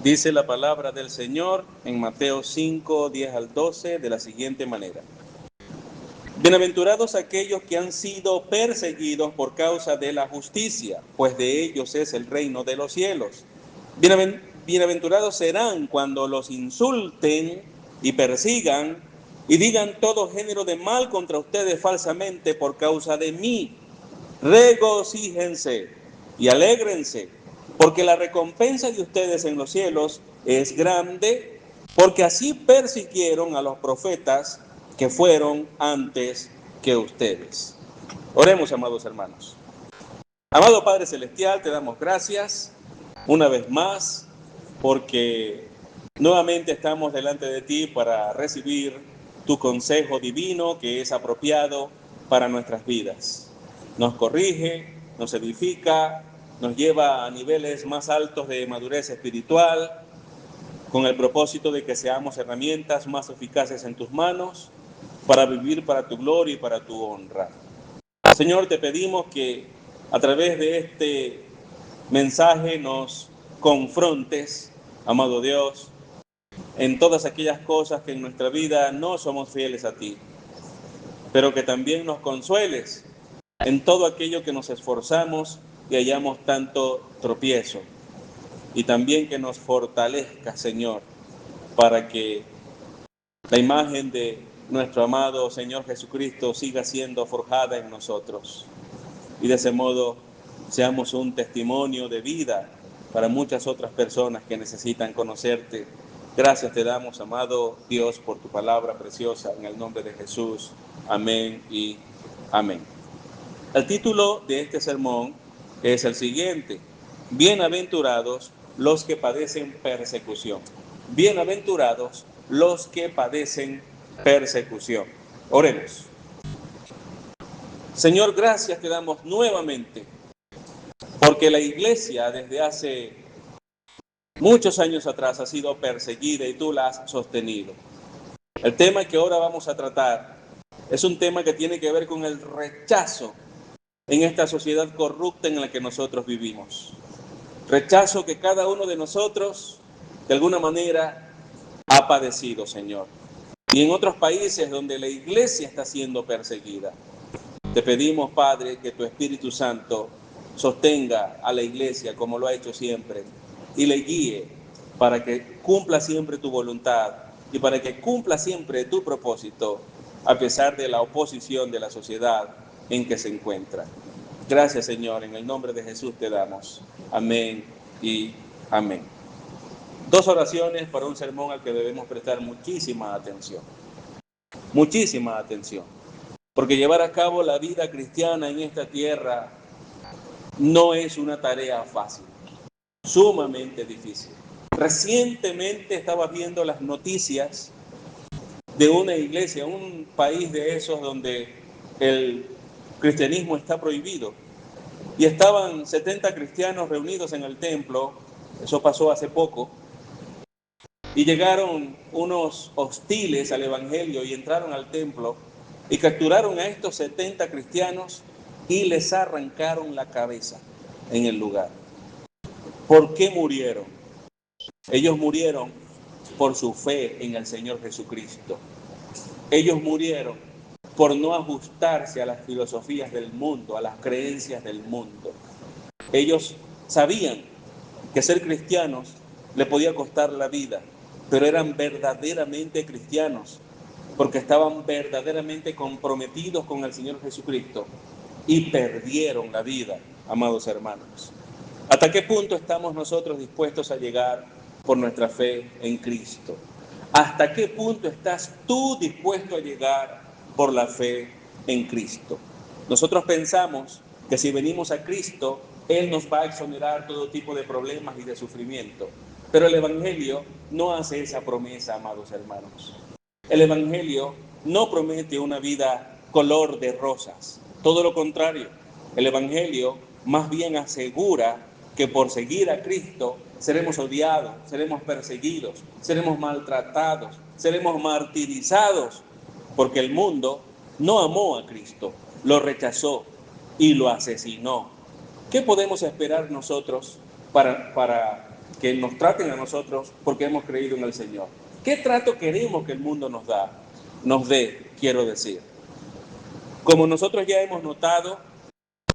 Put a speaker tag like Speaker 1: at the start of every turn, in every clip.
Speaker 1: Dice la palabra del Señor en Mateo 5, 10 al 12 de la siguiente manera. Bienaventurados aquellos que han sido perseguidos por causa de la justicia, pues de ellos es el reino de los cielos. Bienaventurados serán cuando los insulten y persigan y digan todo género de mal contra ustedes falsamente por causa de mí. Regocíjense y alégrense, porque la recompensa de ustedes en los cielos es grande, porque así persiguieron a los profetas que fueron antes que ustedes. Oremos, amados hermanos. Amado Padre Celestial, te damos gracias una vez más, porque nuevamente estamos delante de ti para recibir tu consejo divino que es apropiado para nuestras vidas. Nos corrige, nos edifica, nos lleva a niveles más altos de madurez espiritual, con el propósito de que seamos herramientas más eficaces en tus manos para vivir para tu gloria y para tu honra. Señor, te pedimos que a través de este mensaje nos confrontes, amado Dios, en todas aquellas cosas que en nuestra vida no somos fieles a ti, pero que también nos consueles en todo aquello que nos esforzamos y hallamos tanto tropiezo, y también que nos fortalezca, Señor, para que la imagen de nuestro amado Señor Jesucristo siga siendo forjada en nosotros, y de ese modo seamos un testimonio de vida para muchas otras personas que necesitan conocerte. Gracias te damos, amado Dios, por tu palabra preciosa, en el nombre de Jesús. Amén y amén. El título de este sermón es el siguiente: Bienaventurados los que padecen persecución. Bienaventurados los que padecen persecución. Oremos. Señor, gracias te damos nuevamente, porque la iglesia desde hace muchos años atrás ha sido perseguida y tú la has sostenido. El tema que ahora vamos a tratar es un tema que tiene que ver con el rechazo en esta sociedad corrupta en la que nosotros vivimos. Rechazo que cada uno de nosotros, de alguna manera, ha padecido, Señor. Y en otros países donde la iglesia está siendo perseguida. Te pedimos, Padre, que tu Espíritu Santo sostenga a la iglesia como lo ha hecho siempre y le guíe para que cumpla siempre tu voluntad y para que cumpla siempre tu propósito a pesar de la oposición de la sociedad en que se encuentra. Gracias, Señor, en el nombre de Jesús te damos. Amén y amén. Dos oraciones para un sermón al que debemos prestar muchísima atención. Muchísima atención. Porque llevar a cabo la vida cristiana en esta tierra no es una tarea fácil, sumamente difícil. Recientemente estaba viendo las noticias de una iglesia, un país de esos donde el cristianismo está prohibido. Y estaban 70 cristianos reunidos en el templo, eso pasó hace poco, y llegaron unos hostiles al evangelio y entraron al templo y capturaron a estos 70 cristianos y les arrancaron la cabeza en el lugar. ¿Por qué murieron? Ellos murieron por su fe en el Señor Jesucristo. Ellos murieron por no ajustarse a las filosofías del mundo, a las creencias del mundo. Ellos sabían que ser cristianos le podía costar la vida, pero eran verdaderamente cristianos, porque estaban verdaderamente comprometidos con el Señor Jesucristo y perdieron la vida, amados hermanos. ¿Hasta qué punto estamos nosotros dispuestos a llegar por nuestra fe en Cristo? ¿Hasta qué punto estás tú dispuesto a llegar por la fe en Cristo? Nosotros pensamos que si venimos a Cristo, Él nos va a exonerar todo tipo de problemas y de sufrimiento. Pero el Evangelio no hace esa promesa, amados hermanos. El Evangelio no promete una vida color de rosas. Todo lo contrario, el Evangelio más bien asegura que por seguir a Cristo seremos odiados, seremos perseguidos, seremos maltratados, seremos martirizados, porque el mundo no amó a Cristo, lo rechazó y lo asesinó. ¿Qué podemos esperar nosotros para que nos traten a nosotros porque hemos creído en el Señor. ¿Qué trato queremos que el mundo nos dé, quiero decir? Como nosotros ya hemos notado,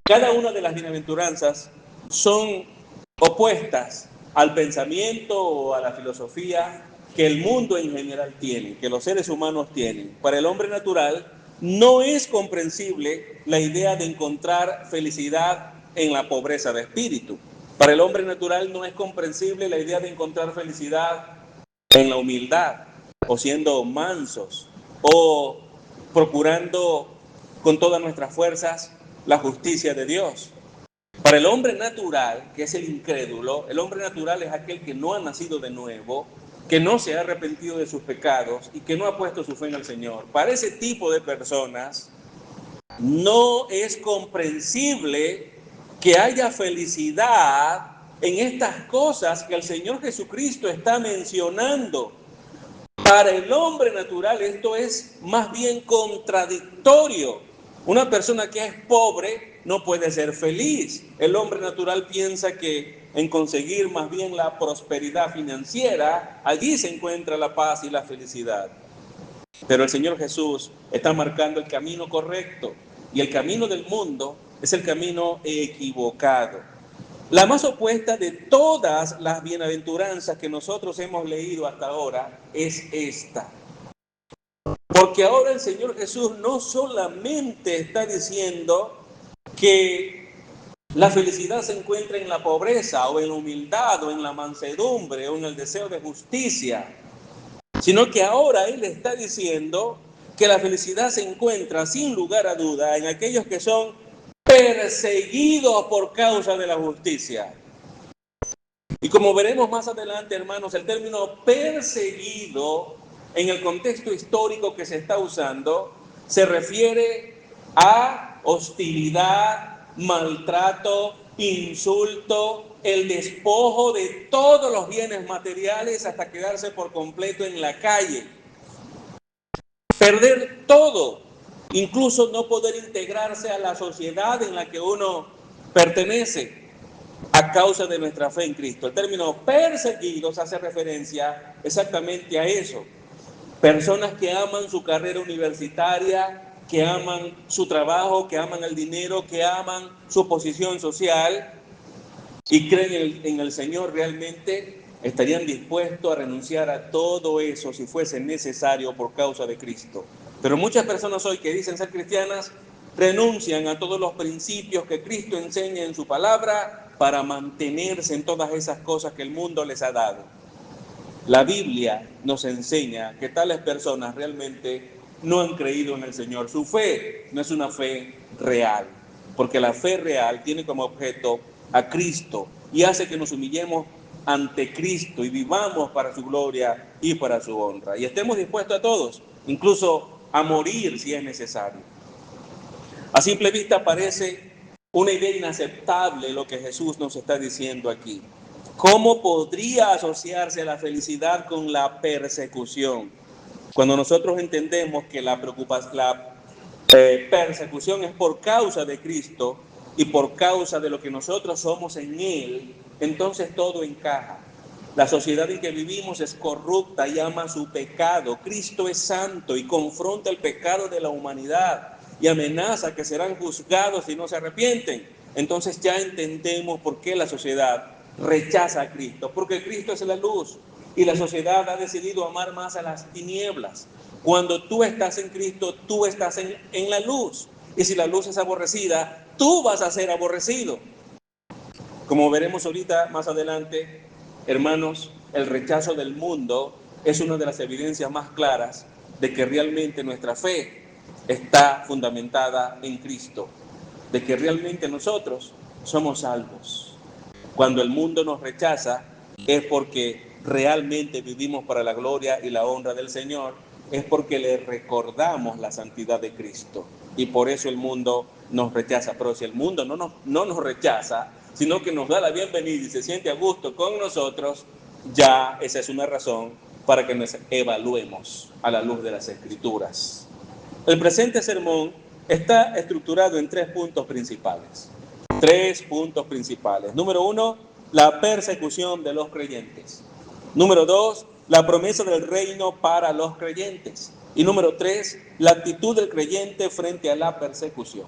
Speaker 1: cada una de las bienaventuranzas son opuestas al pensamiento o a la filosofía que el mundo en general tiene, que los seres humanos tienen. Para el hombre natural no es comprensible la idea de encontrar felicidad en la pobreza de espíritu. Para el hombre natural no es comprensible la idea de encontrar felicidad en la humildad, o siendo mansos, o procurando con todas nuestras fuerzas la justicia de Dios. Para el hombre natural, que es el incrédulo, el hombre natural es aquel que no ha nacido de nuevo, que no se ha arrepentido de sus pecados y que no ha puesto su fe en el Señor. Para ese tipo de personas no es comprensible que haya felicidad en estas cosas que el Señor Jesucristo está mencionando. Para el hombre natural esto es más bien contradictorio. Una persona que es pobre no puede ser feliz. El hombre natural piensa que en conseguir más bien la prosperidad financiera, allí se encuentra la paz y la felicidad. Pero el Señor Jesús está marcando el camino correcto y el camino del mundo es el camino equivocado. La más opuesta de todas las bienaventuranzas que nosotros hemos leído hasta ahora es esta. Porque ahora el Señor Jesús no solamente está diciendo que la felicidad se encuentra en la pobreza o en la humildad o en la mansedumbre o en el deseo de justicia, sino que ahora Él está diciendo que la felicidad se encuentra sin lugar a duda en aquellos que son perseguidos por causa de la justicia. Y como veremos más adelante, hermanos, el término perseguido en el contexto histórico que se está usando se refiere a hostilidad, maltrato, insulto, el despojo de todos los bienes materiales hasta quedarse por completo en la calle. Perder todo, incluso no poder integrarse a la sociedad en la que uno pertenece a causa de nuestra fe en Cristo. El término perseguidos hace referencia exactamente a eso. Personas que aman su carrera universitaria, que aman su trabajo, que aman el dinero, que aman su posición social y creen en el Señor realmente, estarían dispuestos a renunciar a todo eso si fuese necesario por causa de Cristo. Pero muchas personas hoy que dicen ser cristianas renuncian a todos los principios que Cristo enseña en su palabra para mantenerse en todas esas cosas que el mundo les ha dado. La Biblia nos enseña que tales personas realmente no han creído en el Señor. Su fe no es una fe real, porque la fe real tiene como objeto a Cristo y hace que nos humillemos ante Cristo y vivamos para su gloria y para su honra. Y estemos dispuestos a todos, incluso a morir si es necesario. A simple vista parece una idea inaceptable lo que Jesús nos está diciendo aquí. ¿Cómo podría asociarse la felicidad con la persecución? Cuando nosotros entendemos que la persecución es por causa de Cristo y por causa de lo que nosotros somos en Él, entonces todo encaja. La sociedad en que vivimos es corrupta y ama su pecado. Cristo es santo y confronta el pecado de la humanidad y amenaza que serán juzgados si no se arrepienten. Entonces ya entendemos por qué la sociedad rechaza a Cristo, porque Cristo es la luz y la sociedad ha decidido amar más a las tinieblas. Cuando tú estás en Cristo, tú estás en la luz, y si la luz es aborrecida, tú vas a ser aborrecido. Como veremos ahorita más adelante, hermanos, el rechazo del mundo es una de las evidencias más claras de que realmente nuestra fe está fundamentada en Cristo, de que realmente nosotros somos salvos. Cuando el mundo nos rechaza es porque realmente vivimos para la gloria y la honra del Señor, es porque le recordamos la santidad de Cristo y por eso el mundo nos rechaza. Pero si el mundo no nos rechaza, sino que nos da la bienvenida y se siente a gusto con nosotros, ya esa es una razón para que nos evaluemos a la luz de las Escrituras. El presente sermón está estructurado en 3 puntos principales. 3 puntos principales. Número 1, la persecución de los creyentes. Número 2, la promesa del reino para los creyentes. Y número 3, la actitud del creyente frente a la persecución.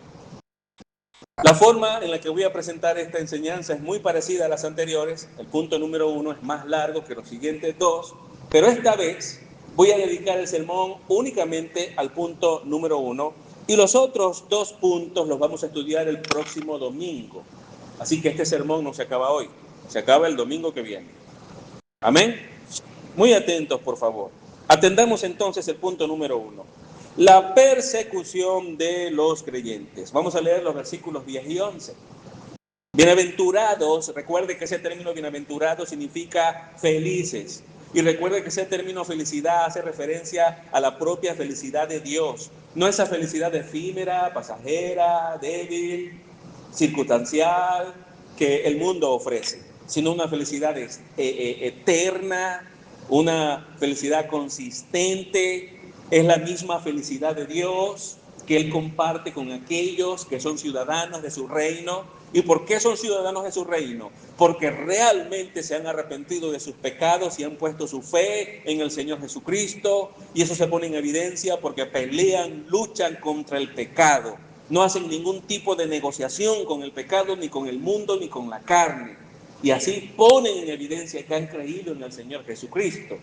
Speaker 1: La forma en la que voy a presentar esta enseñanza es muy parecida a las anteriores. El punto número 1 es más largo que los siguientes 2, pero esta vez voy a dedicar el sermón únicamente al punto número 1 y los otros 2 puntos los vamos a estudiar el próximo domingo. Así que este sermón no se acaba hoy, se acaba el domingo que viene. Amén. Muy atentos, por favor. Atendamos entonces el punto número 1. La persecución de los creyentes. Vamos a leer los versículos 10 y 11. Bienaventurados, recuerde que ese término bienaventurado significa felices. Y recuerde que ese término felicidad hace referencia a la propia felicidad de Dios. No esa felicidad efímera, pasajera, débil, circunstancial que el mundo ofrece, sino una felicidad eterna, una felicidad consistente. Es la misma felicidad de Dios que Él comparte con aquellos que son ciudadanos de su reino. ¿Y por qué son ciudadanos de su reino? Porque realmente se han arrepentido de sus pecados y han puesto su fe en el Señor Jesucristo. Y eso se pone en evidencia porque pelean, luchan contra el pecado. No hacen ningún tipo de negociación con el pecado, ni con el mundo, ni con la carne. Y así ponen en evidencia que han creído en el Señor Jesucristo.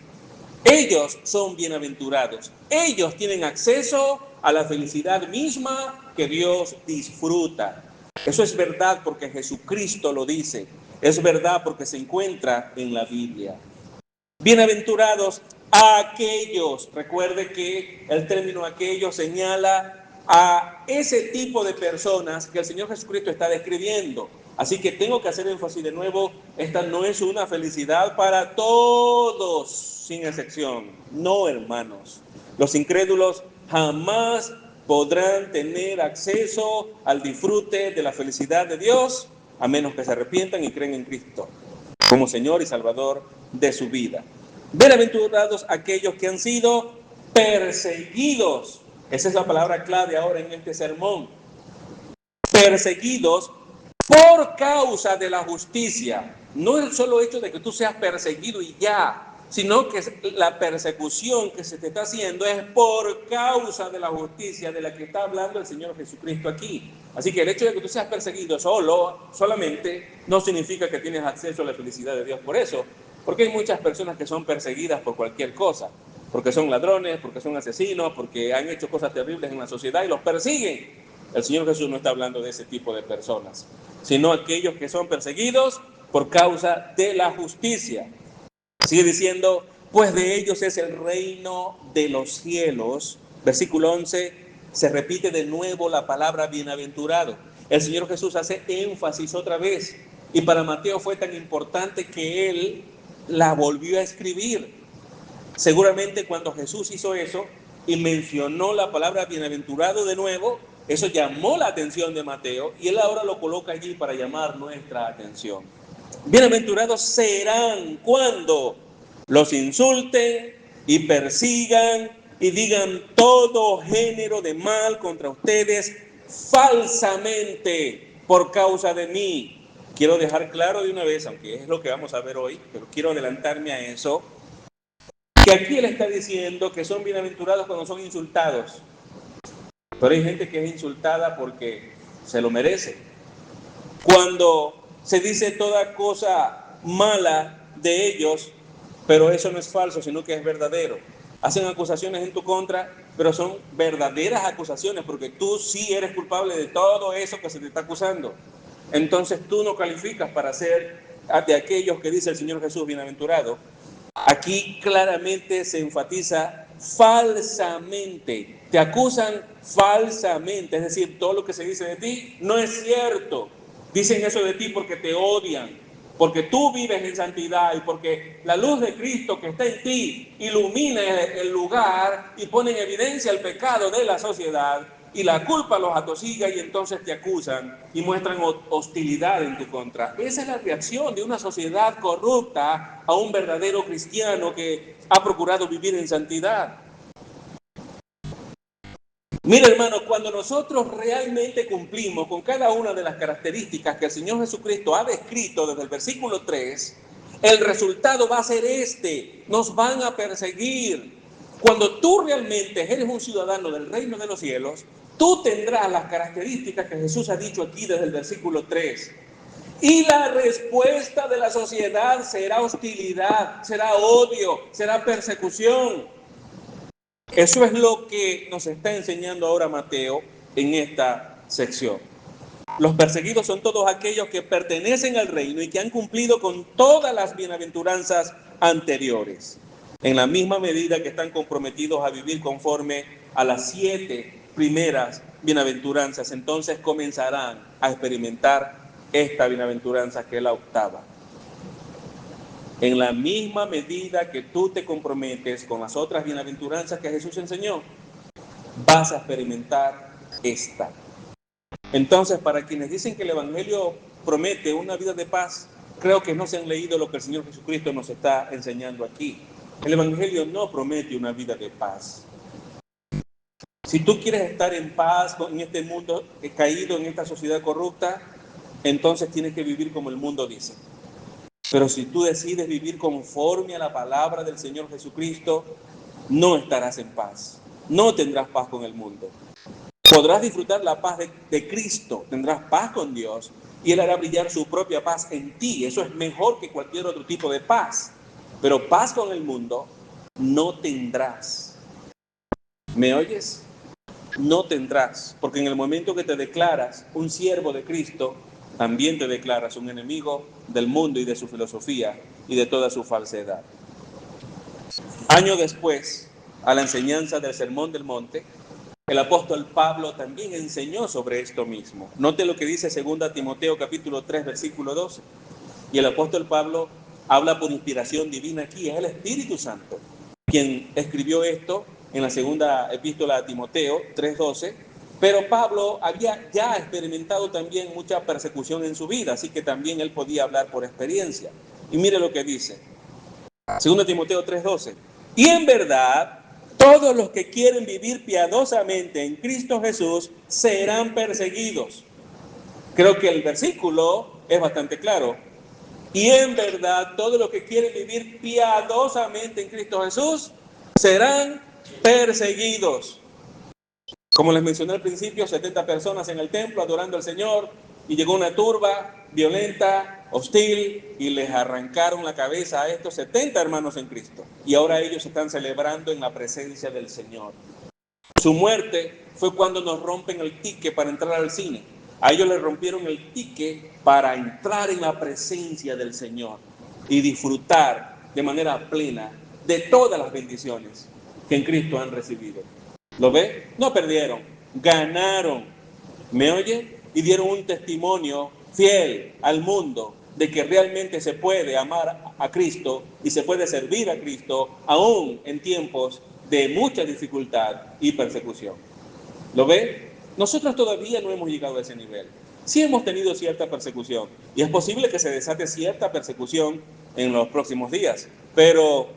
Speaker 1: Ellos son bienaventurados. Ellos tienen acceso a la felicidad misma que Dios disfruta. Eso es verdad porque Jesucristo lo dice. Es verdad porque se encuentra en la Biblia. Bienaventurados aquellos. Recuerde que el término aquellos señala a ese tipo de personas que el Señor Jesucristo está describiendo. Así que tengo que hacer énfasis de nuevo, esta no es una felicidad para todos, sin excepción. No, hermanos. Los incrédulos jamás podrán tener acceso al disfrute de la felicidad de Dios, a menos que se arrepientan y creen en Cristo como Señor y Salvador de su vida. Bienaventurados aquellos que han sido perseguidos. Esa es la palabra clave ahora en este sermón. Perseguidos por causa de la justicia. No el solo hecho de que tú seas perseguido y ya, sino que la persecución que se te está haciendo es por causa de la justicia de la que está hablando el Señor Jesucristo aquí. Así que el hecho de que tú seas perseguido solamente no significa que tienes acceso a la felicidad de Dios por eso, porque hay muchas personas que son perseguidas por cualquier cosa, porque son ladrones, porque son asesinos, porque han hecho cosas terribles en la sociedad y los persiguen. El Señor Jesús no está hablando de ese tipo de personas, sino aquellos que son perseguidos por causa de la justicia. Sigue diciendo, pues de ellos es el reino de los cielos. Versículo 11, se repite de nuevo la palabra bienaventurado. El Señor Jesús hace énfasis otra vez. Y para Mateo fue tan importante que él la volvió a escribir. Seguramente cuando Jesús hizo eso y mencionó la palabra bienaventurado de nuevo, eso llamó la atención de Mateo y él ahora lo coloca allí para llamar nuestra atención. Bienaventurados serán cuando los insulten y persigan y digan todo género de mal contra ustedes falsamente por causa de mí. Quiero dejar claro de una vez, aunque es lo que vamos a ver hoy, pero quiero adelantarme a eso, que aquí él está diciendo que son bienaventurados cuando son insultados. Pero hay gente que es insultada porque se lo merece. Cuando se dice toda cosa mala de ellos, pero eso no es falso, sino que es verdadero. Hacen acusaciones en tu contra, pero son verdaderas acusaciones, porque tú sí eres culpable de todo eso que se te está acusando. Entonces tú no calificas para ser de aquellos que dice el Señor Jesús bienaventurado. Aquí claramente se enfatiza falsamente. Te acusan falsamente, es decir, todo lo que se dice de ti no es cierto. Dicen eso de ti porque te odian, porque tú vives en santidad y porque la luz de Cristo que está en ti ilumina el lugar y pone en evidencia el pecado de la sociedad y la culpa los atosiga y entonces te acusan y muestran hostilidad en tu contra. Esa es la reacción de una sociedad corrupta a un verdadero cristiano que ha procurado vivir en santidad. Mira, hermano, cuando nosotros realmente cumplimos con cada una de las características que el Señor Jesucristo ha descrito desde el versículo 3, el resultado va a ser este: nos van a perseguir. Cuando tú realmente eres un ciudadano del reino de los cielos, tú tendrás las características que Jesús ha dicho aquí desde el versículo 3. Y la respuesta de la sociedad será hostilidad, será odio, será persecución. Eso es lo que nos está enseñando ahora Mateo en esta sección. Los perseguidos son todos aquellos que pertenecen al reino y que han cumplido con todas las bienaventuranzas anteriores, en la misma medida que están comprometidos a vivir conforme a las 7 primeras bienaventuranzas. Entonces comenzarán a experimentar esta bienaventuranza, que es la octava. En la misma medida que tú te comprometes con las otras bienaventuranzas que Jesús enseñó, vas a experimentar esta. Entonces, para quienes dicen que el Evangelio promete una vida de paz, creo que no se han leído lo que el Señor Jesucristo nos está enseñando aquí. El Evangelio no promete una vida de paz. Si tú quieres estar en paz en este mundo caído, en esta sociedad corrupta, entonces tienes que vivir como el mundo dice. Pero si tú decides vivir conforme a la palabra del Señor Jesucristo, no estarás en paz. No tendrás paz con el mundo. Podrás disfrutar la paz de Cristo, tendrás paz con Dios y Él hará brillar su propia paz en ti. Eso es mejor que cualquier otro tipo de paz. Pero paz con el mundo no tendrás. ¿Me oyes? No tendrás, porque en el momento que te declaras un siervo de Cristo, también te declaras un enemigo del mundo y de su filosofía y de toda su falsedad. Años después, a la enseñanza del Sermón del Monte, el apóstol Pablo también enseñó sobre esto mismo. Note lo que dice 2 Timoteo capítulo 3, versículo 12. Y el apóstol Pablo habla por inspiración divina aquí. Es el Espíritu Santo quien escribió esto en la segunda epístola a Timoteo 3:12. Pero Pablo había ya experimentado también mucha persecución en su vida, así que también él podía hablar por experiencia. Y mire lo que dice, 2 Timoteo 3:12. Y en verdad, todos los que quieren vivir piadosamente en Cristo Jesús serán perseguidos. Creo que el versículo es bastante claro. Y en verdad, todos los que quieren vivir piadosamente en Cristo Jesús serán perseguidos. Como les mencioné al principio, 70 personas en el templo adorando al Señor, y llegó una turba violenta, hostil, y les arrancaron la cabeza a estos 70 hermanos en Cristo. Y ahora ellos están celebrando en la presencia del Señor. Su muerte fue cuando nos rompen el ticket para entrar al cine. A ellos les rompieron el ticket para entrar en la presencia del Señor y disfrutar de manera plena de todas las bendiciones que en Cristo han recibido. ¿Lo ve? No perdieron, ganaron. ¿Me oye? Y dieron un testimonio fiel al mundo de que realmente se puede amar a Cristo y se puede servir a Cristo aún en tiempos de mucha dificultad y persecución. ¿Lo ve? Nosotros todavía no hemos llegado a ese nivel. Sí hemos tenido cierta persecución y es posible que se desate cierta persecución en los próximos días, pero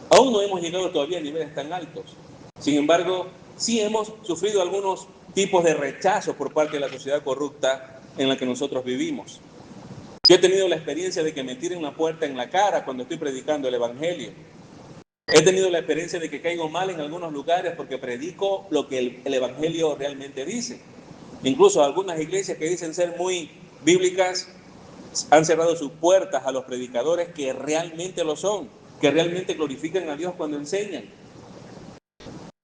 Speaker 1: aún no hemos llegado todavía a niveles tan altos. Sin embargo, sí hemos sufrido algunos tipos de rechazo por parte de la sociedad corrupta en la que nosotros vivimos. Yo he tenido la experiencia de que me tiren la puerta en la cara cuando estoy predicando el Evangelio. He tenido la experiencia de que caigo mal en algunos lugares porque predico lo que el Evangelio realmente dice. Incluso algunas iglesias que dicen ser muy bíblicas han cerrado sus puertas a los predicadores que realmente lo son, que realmente glorifican a Dios cuando enseñan.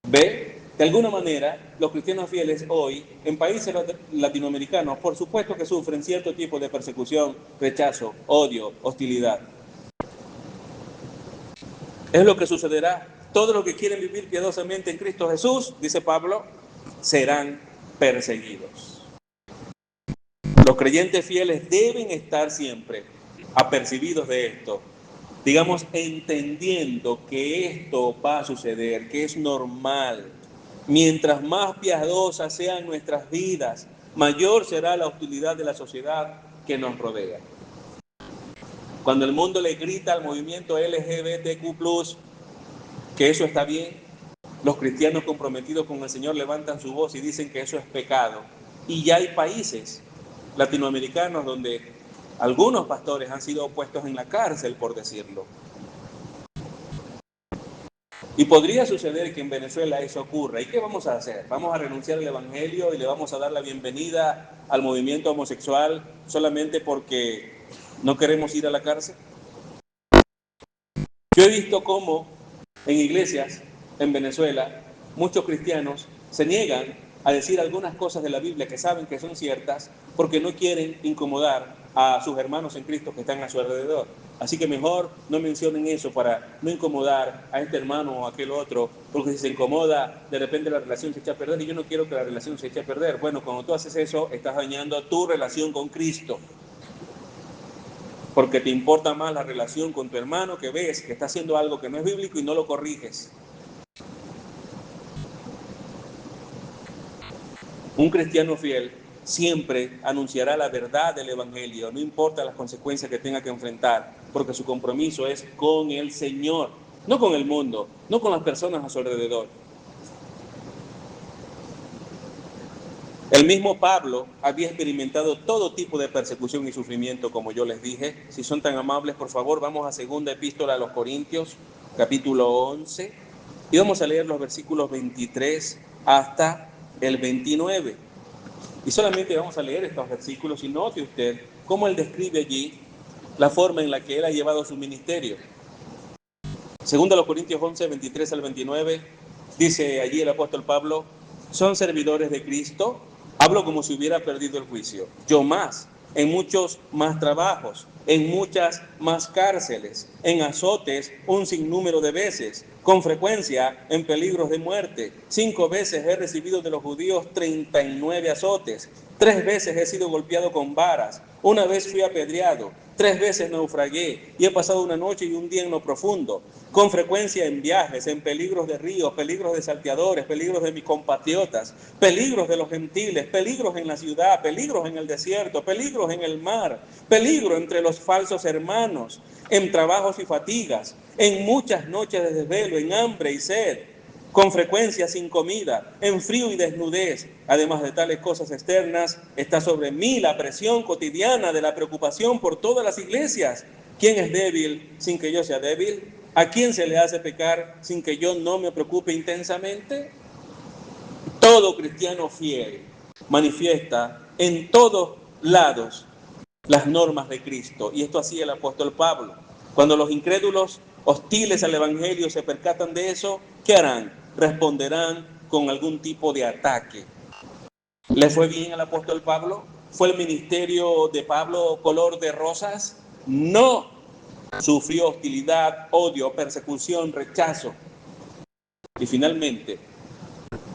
Speaker 1: ¿Ve? De alguna manera, los cristianos fieles hoy, en países latinoamericanos, por supuesto que sufren cierto tipo de persecución, rechazo, odio, hostilidad. Es lo que sucederá. Todos los que quieren vivir piadosamente en Cristo Jesús, dice Pablo, serán perseguidos. Los creyentes fieles deben estar siempre apercibidos de esto, digamos, entendiendo que esto va a suceder, que es normal. Mientras más piadosas sean nuestras vidas, mayor será la hostilidad de la sociedad que nos rodea. Cuando el mundo le grita al movimiento LGBTQ+, que eso está bien, Los cristianos comprometidos con el Señor levantan su voz y dicen que eso es pecado. Y ya hay países latinoamericanos donde algunos pastores han sido puestos en la cárcel por decirlo. Y podría suceder que en Venezuela eso ocurra. ¿Y qué vamos a hacer? ¿Vamos a renunciar al Evangelio y le vamos a dar la bienvenida al movimiento homosexual solamente porque no queremos ir a la cárcel? Yo he visto cómo en iglesias en Venezuela muchos cristianos se niegan a decir algunas cosas de la Biblia que saben que son ciertas porque no quieren incomodar a sus hermanos en Cristo que están a su alrededor. Así que mejor no mencionen eso para no incomodar a este hermano o a aquel otro, porque si se incomoda, de repente la relación se echa a perder y yo no quiero que la relación se eche a perder. Bueno, cuando tú haces eso, estás dañando tu relación con Cristo, porque te importa más la relación con tu hermano que ves que está haciendo algo que no es bíblico y no lo corriges. Un cristiano fiel siempre anunciará la verdad del Evangelio, no importa las consecuencias que tenga que enfrentar, porque su compromiso es con el Señor, no con el mundo, no con las personas a su alrededor. El mismo Pablo había experimentado todo tipo de persecución y sufrimiento, como yo les dije. Si son tan amables, por favor, vamos a segunda epístola a los Corintios, capítulo 11, y vamos a leer los versículos 23 hasta el 29. Y solamente vamos a leer estos versículos y note usted cómo él describe allí la forma en la que él ha llevado su ministerio. Segunda a los Corintios 11, 23 al 29, dice allí el apóstol Pablo: son servidores de Cristo, hablo como si hubiera perdido el juicio. Yo más, en muchos más trabajos, en muchas más cárceles, en azotes un sinnúmero de veces, con frecuencia en peligros de muerte. 5 veces he recibido de los judíos 39 azotes. 3 veces he sido golpeado con varas. 1 vez fui apedreado. 3 veces naufragué y he pasado una noche y un día en lo profundo. Con frecuencia en viajes, en peligros de ríos, peligros de salteadores, peligros de mis compatriotas, peligros de los gentiles, peligros en la ciudad, peligros en el desierto, peligros en el mar, peligro entre los falsos hermanos, en trabajos y fatigas, en muchas noches de desvelo, en hambre y sed, con frecuencia sin comida, en frío y desnudez. Además de tales cosas externas, está sobre mí la presión cotidiana de la preocupación por todas las iglesias. ¿Quién es débil sin que yo sea débil? ¿A quién se le hace pecar sin que yo no me preocupe intensamente? Todo cristiano fiel manifiesta en todos lados las normas de Cristo. Y esto hacía el apóstol Pablo. Cuando los incrédulos hostiles al Evangelio se percatan de eso, ¿qué harán? Responderán con algún tipo de ataque. ¿Le fue bien al apóstol Pablo? ¿Fue el ministerio de Pablo color de rosas? No. Sufrió hostilidad, odio, persecución, rechazo. Y finalmente,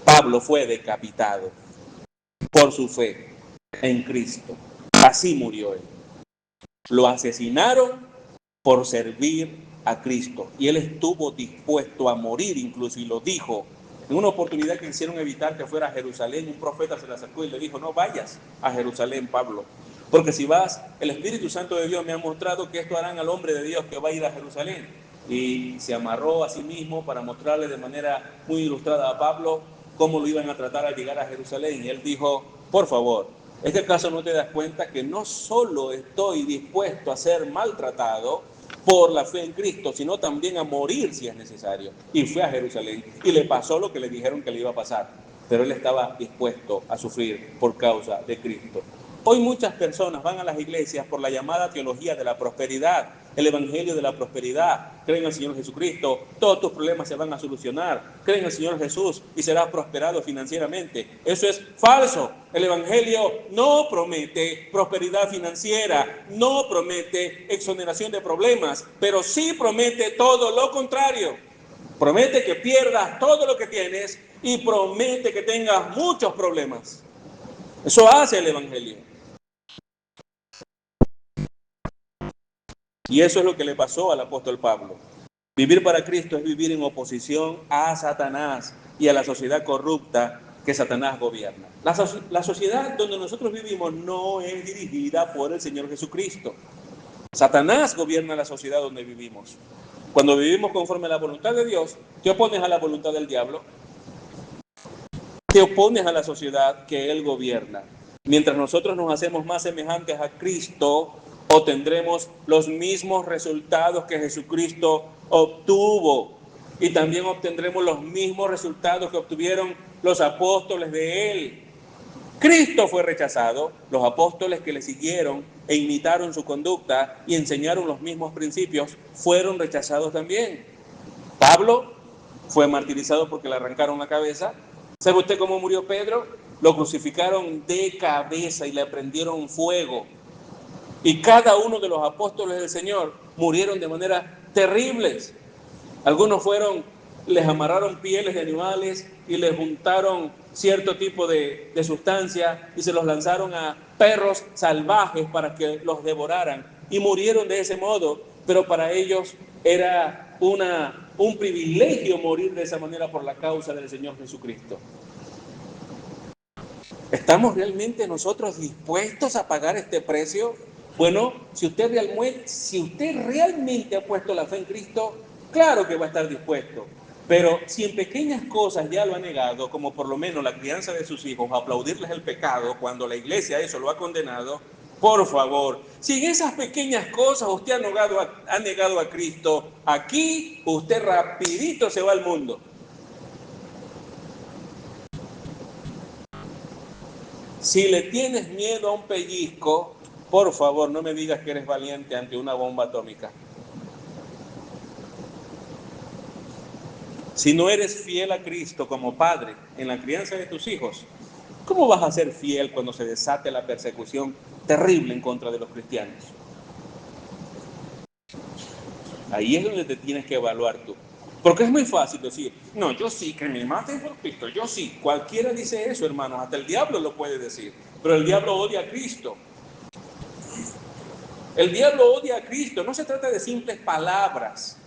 Speaker 1: Pablo fue decapitado por su fe en Cristo. Así murió él. Lo asesinaron por servir a Cristo. Y él estuvo dispuesto a morir incluso, y lo dijo. En una oportunidad que quisieron evitar que fuera a Jerusalén, un profeta se le acercó y le dijo: no vayas a Jerusalén, Pablo, porque si vas, el Espíritu Santo de Dios me ha mostrado que esto harán al hombre de Dios que va a ir a Jerusalén. Y se amarró a sí mismo para mostrarle de manera muy ilustrada a Pablo cómo lo iban a tratar al llegar a Jerusalén. Y él dijo: por favor, ¿es que acaso no te das cuenta que no solo estoy dispuesto a ser maltratado por la fe en Cristo, sino también a morir si es necesario? Y fue a Jerusalén y le pasó lo que le dijeron que le iba a pasar, pero él estaba dispuesto a sufrir por causa de Cristo. Hoy muchas personas van a las iglesias por la llamada teología de la prosperidad, el evangelio de la prosperidad. Creen en el Señor Jesucristo, todos tus problemas se van a solucionar. Creen en el Señor Jesús y serás prosperado financieramente. Eso es falso. El evangelio no promete prosperidad financiera, no promete exoneración de problemas, pero sí promete todo lo contrario. Promete que pierdas todo lo que tienes y promete que tengas muchos problemas. Eso hace el evangelio. Y eso es lo que le pasó al apóstol Pablo. Vivir para Cristo es vivir en oposición a Satanás y a la sociedad corrupta que Satanás gobierna. La sociedad donde nosotros vivimos no es dirigida por el Señor Jesucristo. Satanás gobierna la sociedad donde vivimos. Cuando vivimos conforme a la voluntad de Dios, te opones a la voluntad del diablo, te opones a la sociedad que Él gobierna. Mientras nosotros nos hacemos más semejantes a Cristo, obtendremos los mismos resultados que Jesucristo obtuvo. Y también obtendremos los mismos resultados que obtuvieron los apóstoles de Él. Cristo fue rechazado, los apóstoles que le siguieron e imitaron su conducta y enseñaron los mismos principios fueron rechazados también. Pablo fue martirizado porque le arrancaron la cabeza. ¿Sabe usted cómo murió Pedro? Lo crucificaron de cabeza y le prendieron fuego. Y cada uno de los apóstoles del Señor murieron de maneras terribles. Algunos les amarraron pieles de animales y les juntaron cierto tipo de sustancia y se los lanzaron a perros salvajes para que los devoraran. Y murieron de ese modo, pero para ellos era un privilegio morir de esa manera por la causa del Señor Jesucristo. ¿Estamos realmente nosotros dispuestos a pagar este precio? Bueno, si usted realmente ha puesto la fe en Cristo, claro que va a estar dispuesto. Pero si en pequeñas cosas ya lo ha negado, como por lo menos la crianza de sus hijos, aplaudirles el pecado cuando la iglesia eso lo ha condenado, por favor, si en esas pequeñas cosas usted ha negado a Cristo, aquí usted rapidito se va al mundo. Si le tienes miedo a un pellizco, por favor, no me digas que eres valiente ante una bomba atómica. Si no eres fiel a Cristo como padre en la crianza de tus hijos, ¿cómo vas a ser fiel cuando se desate la persecución terrible en contra de los cristianos? Ahí es donde te tienes que evaluar tú. Porque es muy fácil decir, no, yo sí, que me maten por Cristo, yo sí. Cualquiera dice eso, hermanos, hasta el diablo lo puede decir. Pero el diablo odia a Cristo. El diablo odia a Cristo. No se trata de simples palabras.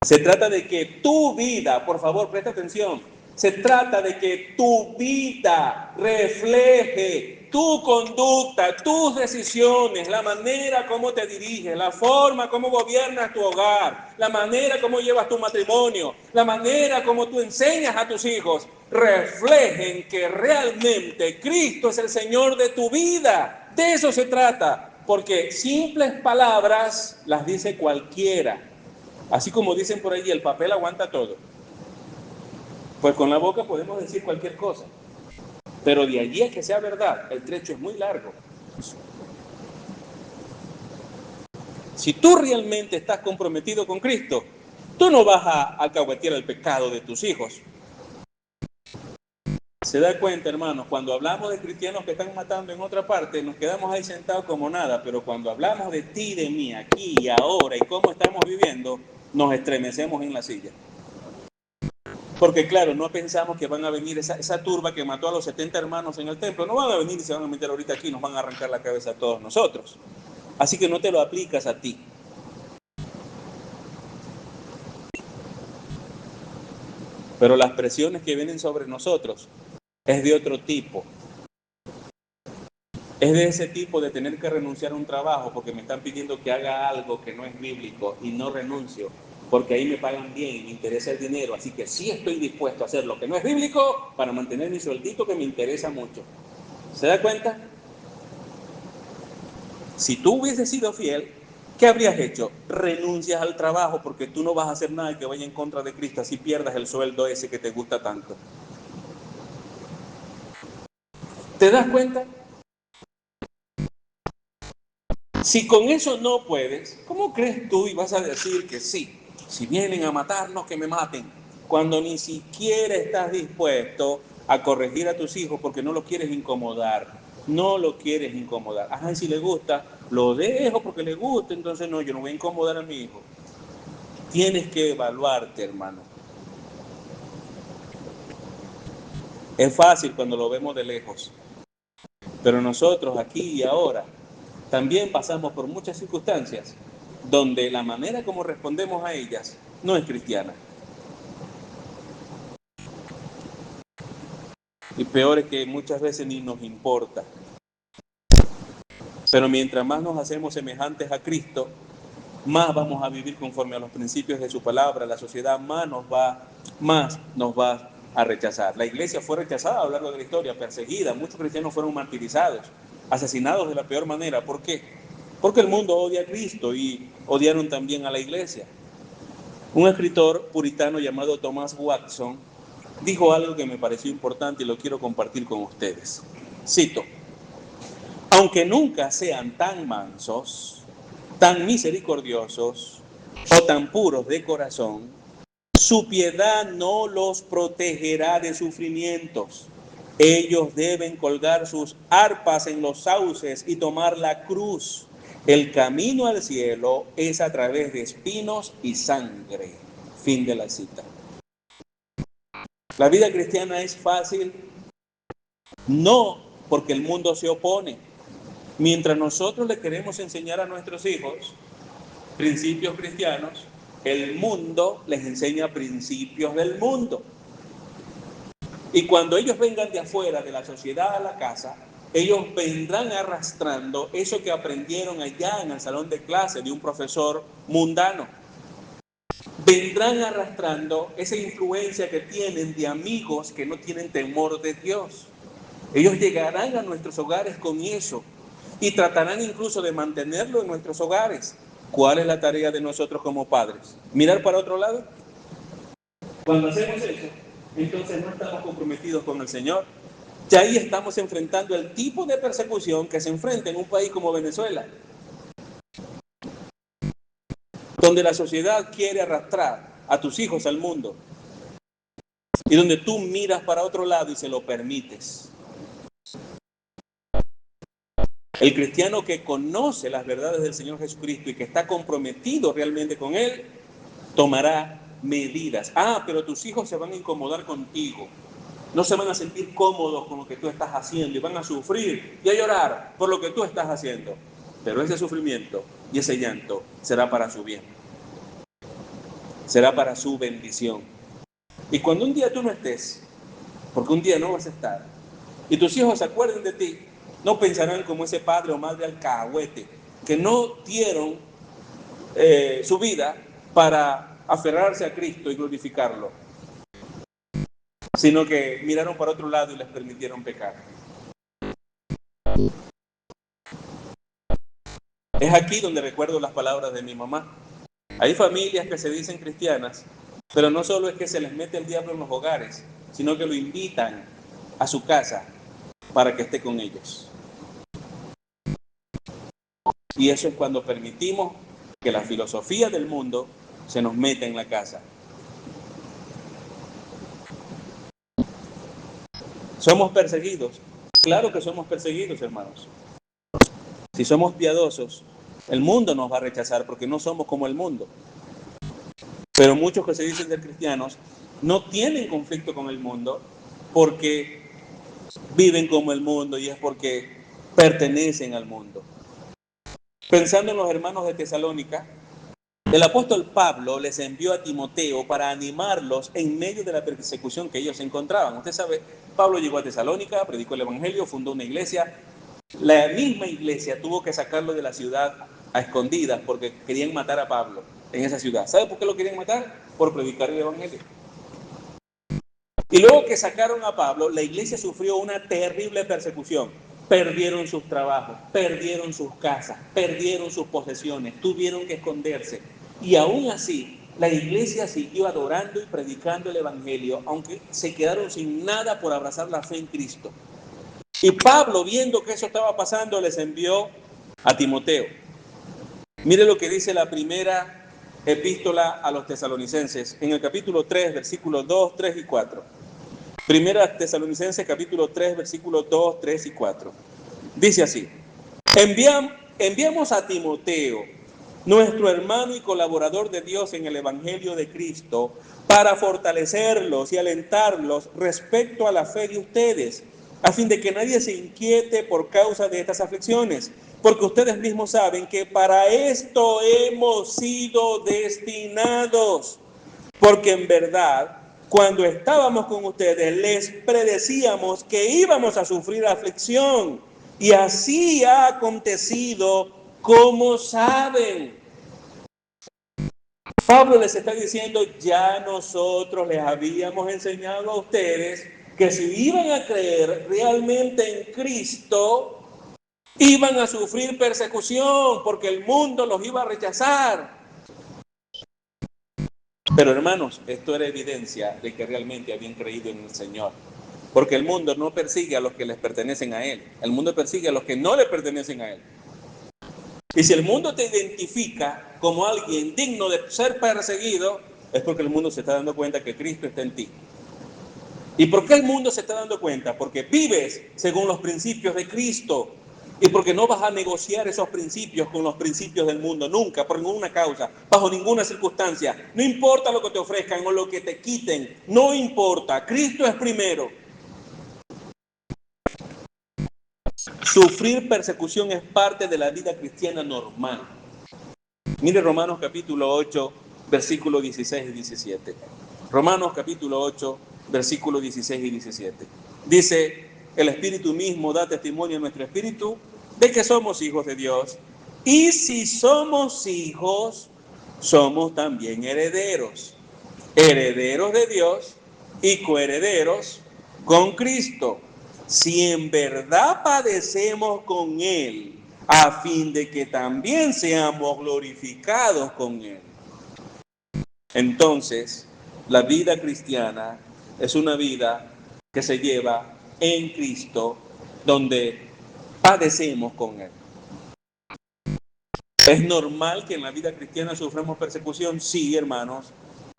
Speaker 1: Se trata de que tu vida, por favor, presta atención, se trata de que tu vida refleje tu conducta, tus decisiones, la manera como te diriges, la forma como gobiernas tu hogar, la manera como llevas tu matrimonio, la manera como tú enseñas a tus hijos, reflejen que realmente Cristo es el Señor de tu vida. De eso se trata, porque simples palabras las dice cualquiera. Así como dicen por ahí, el papel aguanta todo. Pues con la boca podemos decir cualquier cosa. Pero de allí a que sea verdad, el trecho es muy largo. Si tú realmente estás comprometido con Cristo, tú no vas a alcahuetear el pecado de tus hijos. Se da cuenta, hermanos, cuando hablamos de cristianos que están matando en otra parte, nos quedamos ahí sentados como nada, pero cuando hablamos de ti y de mí, aquí y ahora, y cómo estamos viviendo, nos estremecemos en la silla. Porque claro, no pensamos que van a venir esa turba que mató a los 70 hermanos en el templo, no van a venir y se van a meter ahorita aquí y nos van a arrancar la cabeza a todos nosotros. Así que no te lo aplicas a ti. Pero las presiones que vienen sobre nosotros es de otro tipo. Es de ese tipo de tener que renunciar a un trabajo porque me están pidiendo que haga algo que no es bíblico y no renuncio, porque ahí me pagan bien y me interesa el dinero, así que sí estoy dispuesto a hacer lo que no es bíblico para mantener mi sueldito que me interesa mucho. ¿Se da cuenta? Si tú hubieses sido fiel, ¿qué habrías hecho? Renuncias al trabajo porque tú no vas a hacer nada que vaya en contra de Cristo, así pierdas el sueldo ese que te gusta tanto. ¿Te das cuenta? Si con eso no puedes, ¿cómo crees tú y vas a decir que sí? Si vienen a matarnos, que me maten. Cuando ni siquiera estás dispuesto a corregir a tus hijos porque no los quieres incomodar. No lo quieres incomodar. Ajá, y si le gusta, lo dejo porque le gusta. Entonces no, yo no voy a incomodar a mi hijo. Tienes que evaluarte, hermano. Es fácil cuando lo vemos de lejos. Pero nosotros aquí y ahora también pasamos por muchas circunstancias donde la manera como respondemos a ellas no es cristiana. Y peor es que muchas veces ni nos importa. Pero mientras más nos hacemos semejantes a Cristo, más vamos a vivir conforme a los principios de su palabra. La sociedad más nos va a rechazar. La iglesia fue rechazada a lo largo de la historia, perseguida. Muchos cristianos fueron martirizados, asesinados de la peor manera. ¿Por qué? Porque el mundo odia a Cristo y odiaron también a la iglesia. Un escritor puritano llamado Thomas Watson dijo algo que me pareció importante y lo quiero compartir con ustedes. Cito: aunque nunca sean tan mansos, tan misericordiosos o tan puros de corazón, su piedad no los protegerá de sufrimientos. Ellos deben colgar sus arpas en los sauces y tomar la cruz. El camino al cielo es a través de espinos y sangre. Fin de la cita. La vida cristiana es fácil, no porque el mundo se opone. Mientras nosotros le queremos enseñar a nuestros hijos principios cristianos, el mundo les enseña principios del mundo. Y cuando ellos vengan de afuera, de la sociedad a la casa, ellos vendrán arrastrando eso que aprendieron allá en el salón de clase de un profesor mundano. Vendrán arrastrando esa influencia que tienen de amigos que no tienen temor de Dios. Ellos llegarán a nuestros hogares con eso y tratarán incluso de mantenerlo en nuestros hogares. ¿Cuál es la tarea de nosotros como padres? ¿Mirar para otro lado? Cuando hacemos eso, entonces no estamos comprometidos con el Señor. Ya ahí estamos enfrentando el tipo de persecución que se enfrenta en un país como Venezuela, donde la sociedad quiere arrastrar a tus hijos al mundo y donde tú miras para otro lado y se lo permites. El cristiano que conoce las verdades del Señor Jesucristo y que está comprometido realmente con Él, tomará medidas. Pero tus hijos se van a incomodar contigo. No se van a sentir cómodos con lo que tú estás haciendo y van a sufrir y a llorar por lo que tú estás haciendo. Pero ese sufrimiento y ese llanto será para su bien. Será para su bendición. Y cuando un día tú no estés, porque un día no vas a estar, y tus hijos se acuerden de ti, no pensarán como ese padre o madre alcahuete que no dieron su vida para aferrarse a Cristo y glorificarlo, sino que miraron para otro lado y les permitieron pecar. Es aquí donde recuerdo las palabras de mi mamá. Hay familias que se dicen cristianas, pero no solo es que se les mete el diablo en los hogares, sino que lo invitan a su casa para que esté con ellos. Y eso es cuando permitimos que la filosofía del mundo se nos meta en la casa. ¿Somos perseguidos? Claro que somos perseguidos, hermanos. Si somos piadosos, el mundo nos va a rechazar porque no somos como el mundo. Pero muchos que se dicen ser cristianos no tienen conflicto con el mundo porque viven como el mundo y es porque pertenecen al mundo. Pensando en los hermanos de Tesalónica, el apóstol Pablo les envió a Timoteo para animarlos en medio de la persecución que ellos encontraban. Usted sabe, Pablo llegó a Tesalónica, predicó el evangelio, fundó una iglesia. La misma iglesia tuvo que sacarlo de la ciudad a escondidas porque querían matar a Pablo en esa ciudad. ¿Sabe por qué lo querían matar? Por predicar el evangelio. Y luego que sacaron a Pablo, la iglesia sufrió una terrible persecución. Perdieron sus trabajos, perdieron sus casas, perdieron sus posesiones, tuvieron que esconderse. Y aún así, la iglesia siguió adorando y predicando el evangelio, aunque se quedaron sin nada por abrazar la fe en Cristo. Y Pablo, viendo que eso estaba pasando, les envió a Timoteo. Mire lo que dice la primera epístola a los tesalonicenses, en el capítulo 3, versículos 2, 3 y 4. Primera Tesalonicenses, capítulo 3, versículos 2, 3 y 4. Dice así: enviamos a Timoteo, nuestro hermano y colaborador de Dios en el Evangelio de Cristo, para fortalecerlos y alentarlos respecto a la fe de ustedes, a fin de que nadie se inquiete por causa de estas aflicciones, porque ustedes mismos saben que para esto hemos sido destinados, porque en verdad, cuando estábamos con ustedes, les predecíamos que íbamos a sufrir aflicción, y así ha acontecido, como saben. Pablo les está diciendo, ya nosotros les habíamos enseñado a ustedes que si iban a creer realmente en Cristo, iban a sufrir persecución porque el mundo los iba a rechazar. Pero hermanos, esto era evidencia de que realmente habían creído en el Señor. Porque el mundo no persigue a los que les pertenecen a Él. El mundo persigue a los que no le pertenecen a Él. Y si el mundo te identifica como alguien digno de ser perseguido, es porque el mundo se está dando cuenta que Cristo está en ti. ¿Y por qué el mundo se está dando cuenta? Porque vives según los principios de Cristo. Y porque no vas a negociar esos principios con los principios del mundo, nunca, por ninguna causa, bajo ninguna circunstancia. No importa lo que te ofrezcan o lo que te quiten, no importa. Cristo es primero. Sufrir persecución es parte de la vida cristiana normal. Mire Romanos capítulo 8, versículos 16 y 17. Romanos capítulo 8, versículos 16 y 17. Dice, el Espíritu mismo da testimonio a nuestro espíritu de que somos hijos de Dios. Y si somos hijos, somos también herederos. Herederos de Dios y coherederos con Cristo. Si en verdad padecemos con Él, a fin de que también seamos glorificados con Él. Entonces, la vida cristiana es una vida que se lleva en Cristo, donde padecemos con Él. ¿Es normal que en la vida cristiana suframos persecución? Sí, hermanos,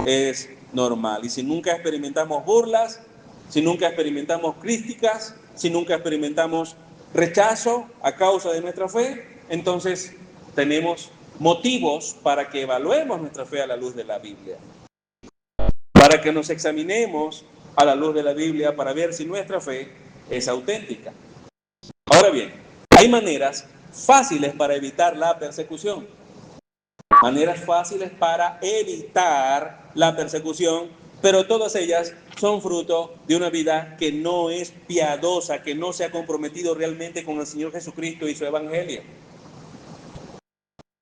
Speaker 1: es normal. Y si nunca experimentamos burlas, si nunca experimentamos críticas, si nunca experimentamos rechazo a causa de nuestra fe, entonces tenemos motivos para que evaluemos nuestra fe a la luz de la Biblia. Para que nos examinemos a la luz de la Biblia para ver si nuestra fe es auténtica. Ahora bien, hay maneras fáciles para evitar la persecución. Maneras fáciles para evitar la persecución, pero todas ellas son fruto de una vida que no es piadosa, que no se ha comprometido realmente con el Señor Jesucristo y su Evangelio.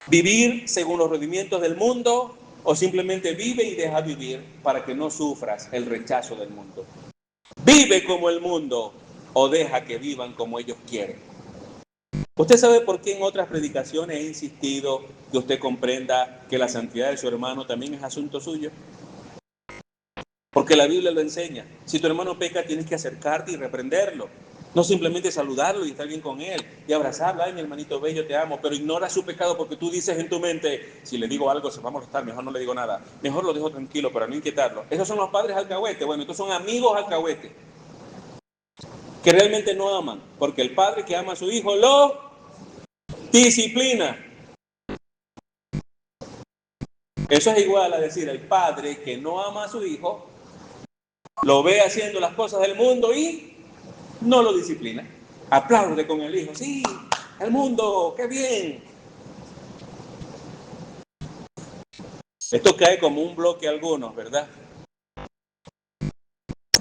Speaker 1: Vivir según los rendimientos del mundo o simplemente vive y deja vivir para que no sufras el rechazo del mundo. Vive como el mundo o deja que vivan como ellos quieren. ¿Usted sabe por qué en otras predicaciones he insistido que usted comprenda que la santidad de su hermano también es asunto suyo? Porque la Biblia lo enseña. Si tu hermano peca, tienes que acercarte y reprenderlo. No simplemente saludarlo y estar bien con él y abrazarlo. Ay, mi hermanito bello, te amo. Pero ignora su pecado porque tú dices en tu mente, si le digo algo se va a molestar, mejor no le digo nada. Mejor lo dejo tranquilo para no inquietarlo. Esos son los padres alcahuetes. Bueno, estos son amigos alcahuetes que realmente no aman. Porque el padre que ama a su hijo lo disciplina. Eso es igual a decir el padre que no ama a su hijo, lo ve haciendo las cosas del mundo y no lo disciplina. Aplaude con el hijo. Sí, el mundo, qué bien. Esto cae como un bloque a algunos, ¿verdad?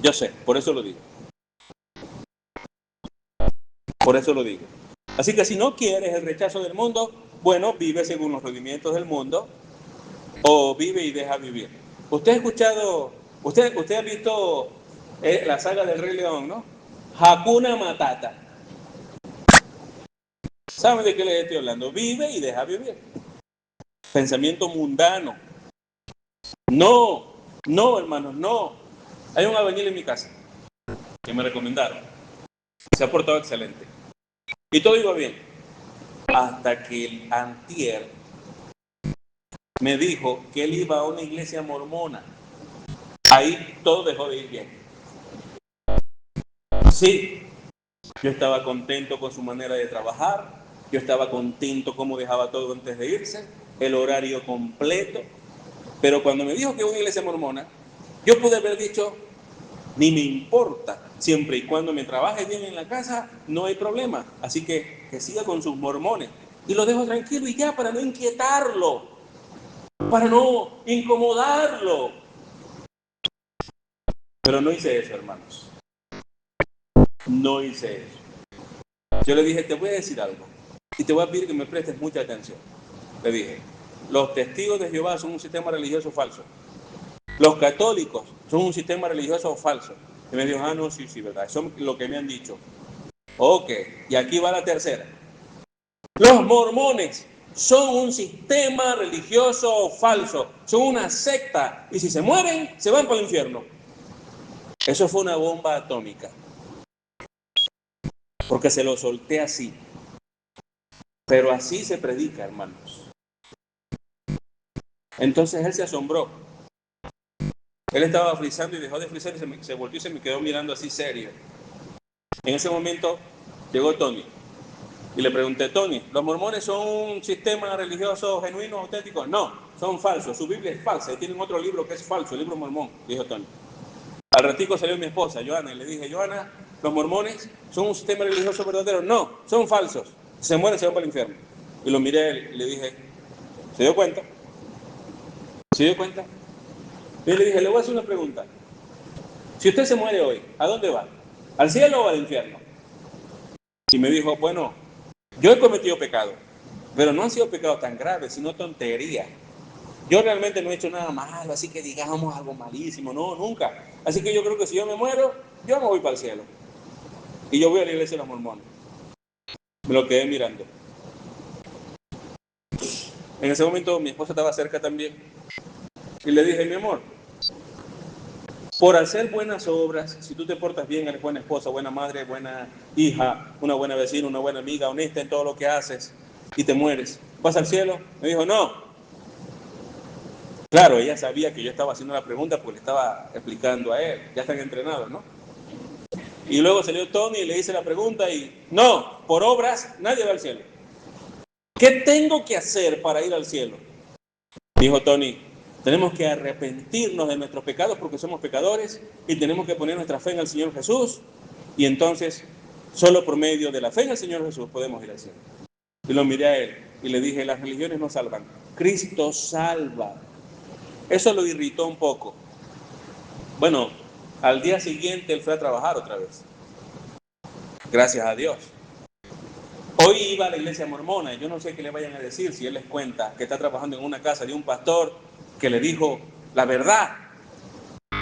Speaker 1: Yo sé, por eso lo digo. Por eso lo digo. Así que si no quieres el rechazo del mundo, bueno, vive según los rendimientos del mundo o vive y deja vivir. Usted ha escuchado, usted ha visto la saga del Rey León, ¿no? Hakuna Matata. ¿Saben de qué les estoy hablando? Vive y deja vivir. Pensamiento mundano. No, no, hermanos, no. Hay un albañil en mi casa que me recomendaron. Se ha portado excelente. Y todo iba bien. Hasta que el antier me dijo que él iba a una iglesia mormona. Ahí todo dejó de ir bien. Sí, yo estaba contento con su manera de trabajar. Yo estaba contento cómo dejaba todo antes de irse. El horario completo. Pero cuando me dijo que una iglesia mormona, yo pude haber dicho, ni me importa, siempre y cuando me trabaje bien en la casa, no hay problema. Así que siga con sus mormones. Y lo dejo tranquilo y ya, para no inquietarlo, para no incomodarlo. Pero no hice eso, hermanos. No hice eso. Yo le dije, te voy a decir algo y te voy a pedir que me prestes mucha atención. Le dije, los testigos de Jehová son un sistema religioso falso. Los católicos son un sistema religioso falso. Y me dijo, no, sí, verdad, eso es lo que me han dicho. Ok, y aquí va la tercera. Los mormones son un sistema religioso falso, son una secta, y si se mueren, se van para el infierno. Eso fue una bomba atómica, porque se lo solté así. Pero así se predica, hermanos. Entonces él se asombró. Él estaba frisando y dejó de frisar y se volvió y se me quedó mirando así serio. En ese momento llegó Tony. Y le pregunté, Tony, ¿los mormones son un sistema religioso genuino, auténtico? No, son falsos. Su Biblia es falsa. Y tienen otro libro que es falso, el libro mormón, dijo Tony. Al ratico salió mi esposa, Joana, y le dije, Joana, ¿los mormones son un sistema religioso verdadero? No, son falsos. Si se mueren, se van para el infierno. Y lo miré y le dije, ¿se dio cuenta? ¿Se dio cuenta? Y le dije, le voy a hacer una pregunta. Si usted se muere hoy, ¿a dónde va? ¿Al cielo o al infierno? Y me dijo, bueno, yo he cometido pecado, pero no han sido pecados tan graves, sino tonterías. Yo realmente no he hecho nada malo, así que digamos algo malísimo, no, nunca. Así que yo creo que si yo me muero, yo me voy para el cielo. Y yo voy a la iglesia de los mormones. Me lo quedé mirando. En ese momento mi esposa estaba cerca también. Y le dije, mi amor, por hacer buenas obras, si tú te portas bien, eres buena esposa, buena madre, buena hija, una buena vecina, una buena amiga, honesta en todo lo que haces, y te mueres, ¿vas al cielo? Me dijo, no. Claro, ella sabía que yo estaba haciendo la pregunta porque le estaba explicando a él. Ya están entrenados, ¿no? Y luego salió Tony y le hice la pregunta y, no, por obras nadie va al cielo. ¿Qué tengo que hacer para ir al cielo? Dijo Tony, tenemos que arrepentirnos de nuestros pecados porque somos pecadores y tenemos que poner nuestra fe en el Señor Jesús y entonces solo por medio de la fe en el Señor Jesús podemos ir al cielo. Y lo miré a él y le dije, las religiones no salvan, Cristo salva. Eso lo irritó un poco. Bueno, al día siguiente él fue a trabajar otra vez. Gracias a Dios. Hoy iba a la iglesia mormona, yo no sé qué le vayan a decir si él les cuenta que está trabajando en una casa de un pastor que le dijo la verdad.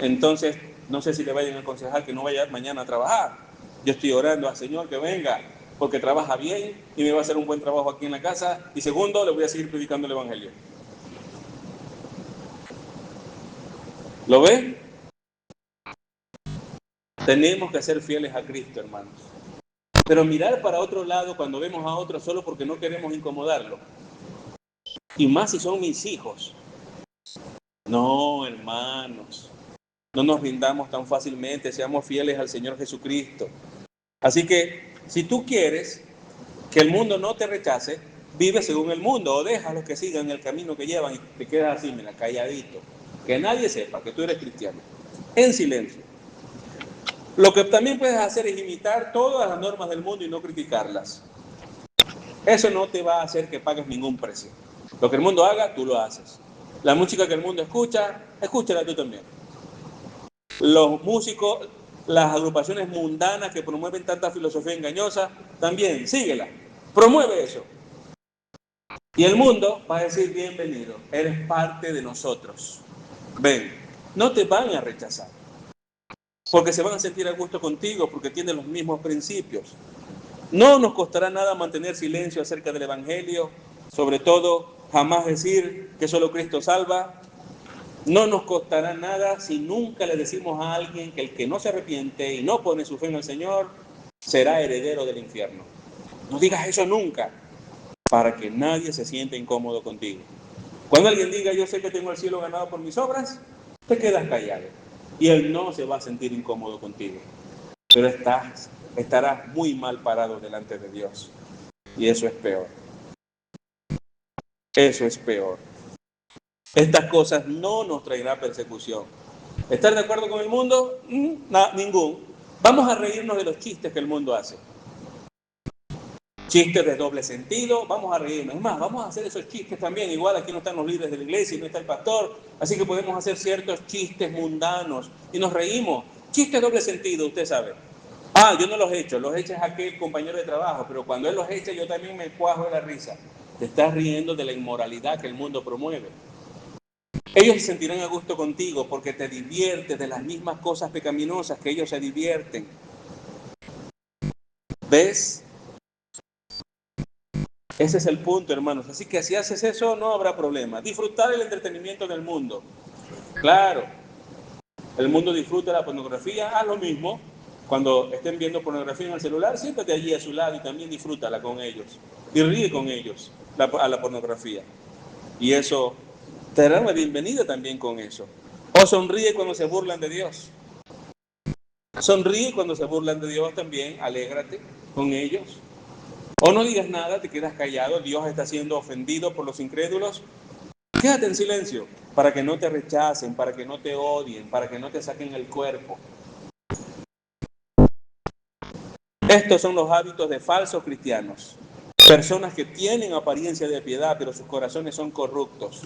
Speaker 1: Entonces, no sé si le vayan a aconsejar que no vaya mañana a trabajar. Yo estoy orando al Señor que venga, porque trabaja bien y me va a hacer un buen trabajo aquí en la casa. Y segundo, le voy a seguir predicando el Evangelio. ¿Lo ven? Tenemos que ser fieles a Cristo, hermanos. Pero mirar para otro lado cuando vemos a otros solo porque no queremos incomodarlo. Y más si son mis hijos. No, hermanos. No nos rindamos tan fácilmente. Seamos fieles al Señor Jesucristo. Así que, si tú quieres que el mundo no te rechace, vive según el mundo o déjalos que sigan el camino que llevan y te quedas así, mira, calladito. Que nadie sepa que tú eres cristiano. En silencio. Lo que también puedes hacer es imitar todas las normas del mundo y no criticarlas. Eso no te va a hacer que pagues ningún precio. Lo que el mundo haga, tú lo haces. La música que el mundo escucha, escúchala tú también. Los músicos, las agrupaciones mundanas que promueven tanta filosofía engañosa, también síguela. Promueve eso. Y el mundo va a decir, bienvenido, eres parte de nosotros. Ven, no te van a rechazar. Porque se van a sentir a gusto contigo, porque tienen los mismos principios. No nos costará nada mantener silencio acerca del Evangelio, sobre todo jamás decir que solo Cristo salva. No nos costará nada si nunca le decimos a alguien que el que no se arrepiente y no pone su fe en el Señor será heredero del infierno. No digas eso nunca, para que nadie se sienta incómodo contigo. Cuando alguien diga yo sé que tengo el cielo ganado por mis obras, te quedas callado y él no se va a sentir incómodo contigo. Pero estarás muy mal parado delante de Dios. Y eso es peor. Eso es peor. Estas cosas no nos traerán persecución. ¿Estar de acuerdo con el mundo? Ningún. Vamos a reírnos de los chistes que el mundo hace. Chistes de doble sentido, vamos a reírnos. Es más, vamos a hacer esos chistes también. Igual aquí no están los líderes de la iglesia y no está el pastor. Así que podemos hacer ciertos chistes mundanos y nos reímos. Chistes de doble sentido, usted sabe. Yo no los he hecho. Los echa aquel compañero de trabajo, pero cuando él los echa yo también me cuajo de la risa. Te estás riendo de la inmoralidad que el mundo promueve. Ellos se sentirán a gusto contigo porque te diviertes de las mismas cosas pecaminosas que ellos se divierten. ¿Ves? Ese es el punto, hermanos. Así que si haces eso, no habrá problema. Disfrutar el entretenimiento del mundo. Claro, el mundo disfruta la pornografía, haz lo mismo. Cuando estén viendo pornografía en el celular, siéntate allí a su lado y también disfrútala con ellos. Y ríe con ellos a la pornografía. Y eso te dará la bienvenida también con eso. O sonríe cuando se burlan de Dios. Sonríe cuando se burlan de Dios también, alégrate con ellos. O no digas nada, te quedas callado, Dios está siendo ofendido por los incrédulos. Quédate en silencio para que no te rechacen, para que no te odien, para que no te saquen el cuerpo. Estos son los hábitos de falsos cristianos. Personas que tienen apariencia de piedad, pero sus corazones son corruptos.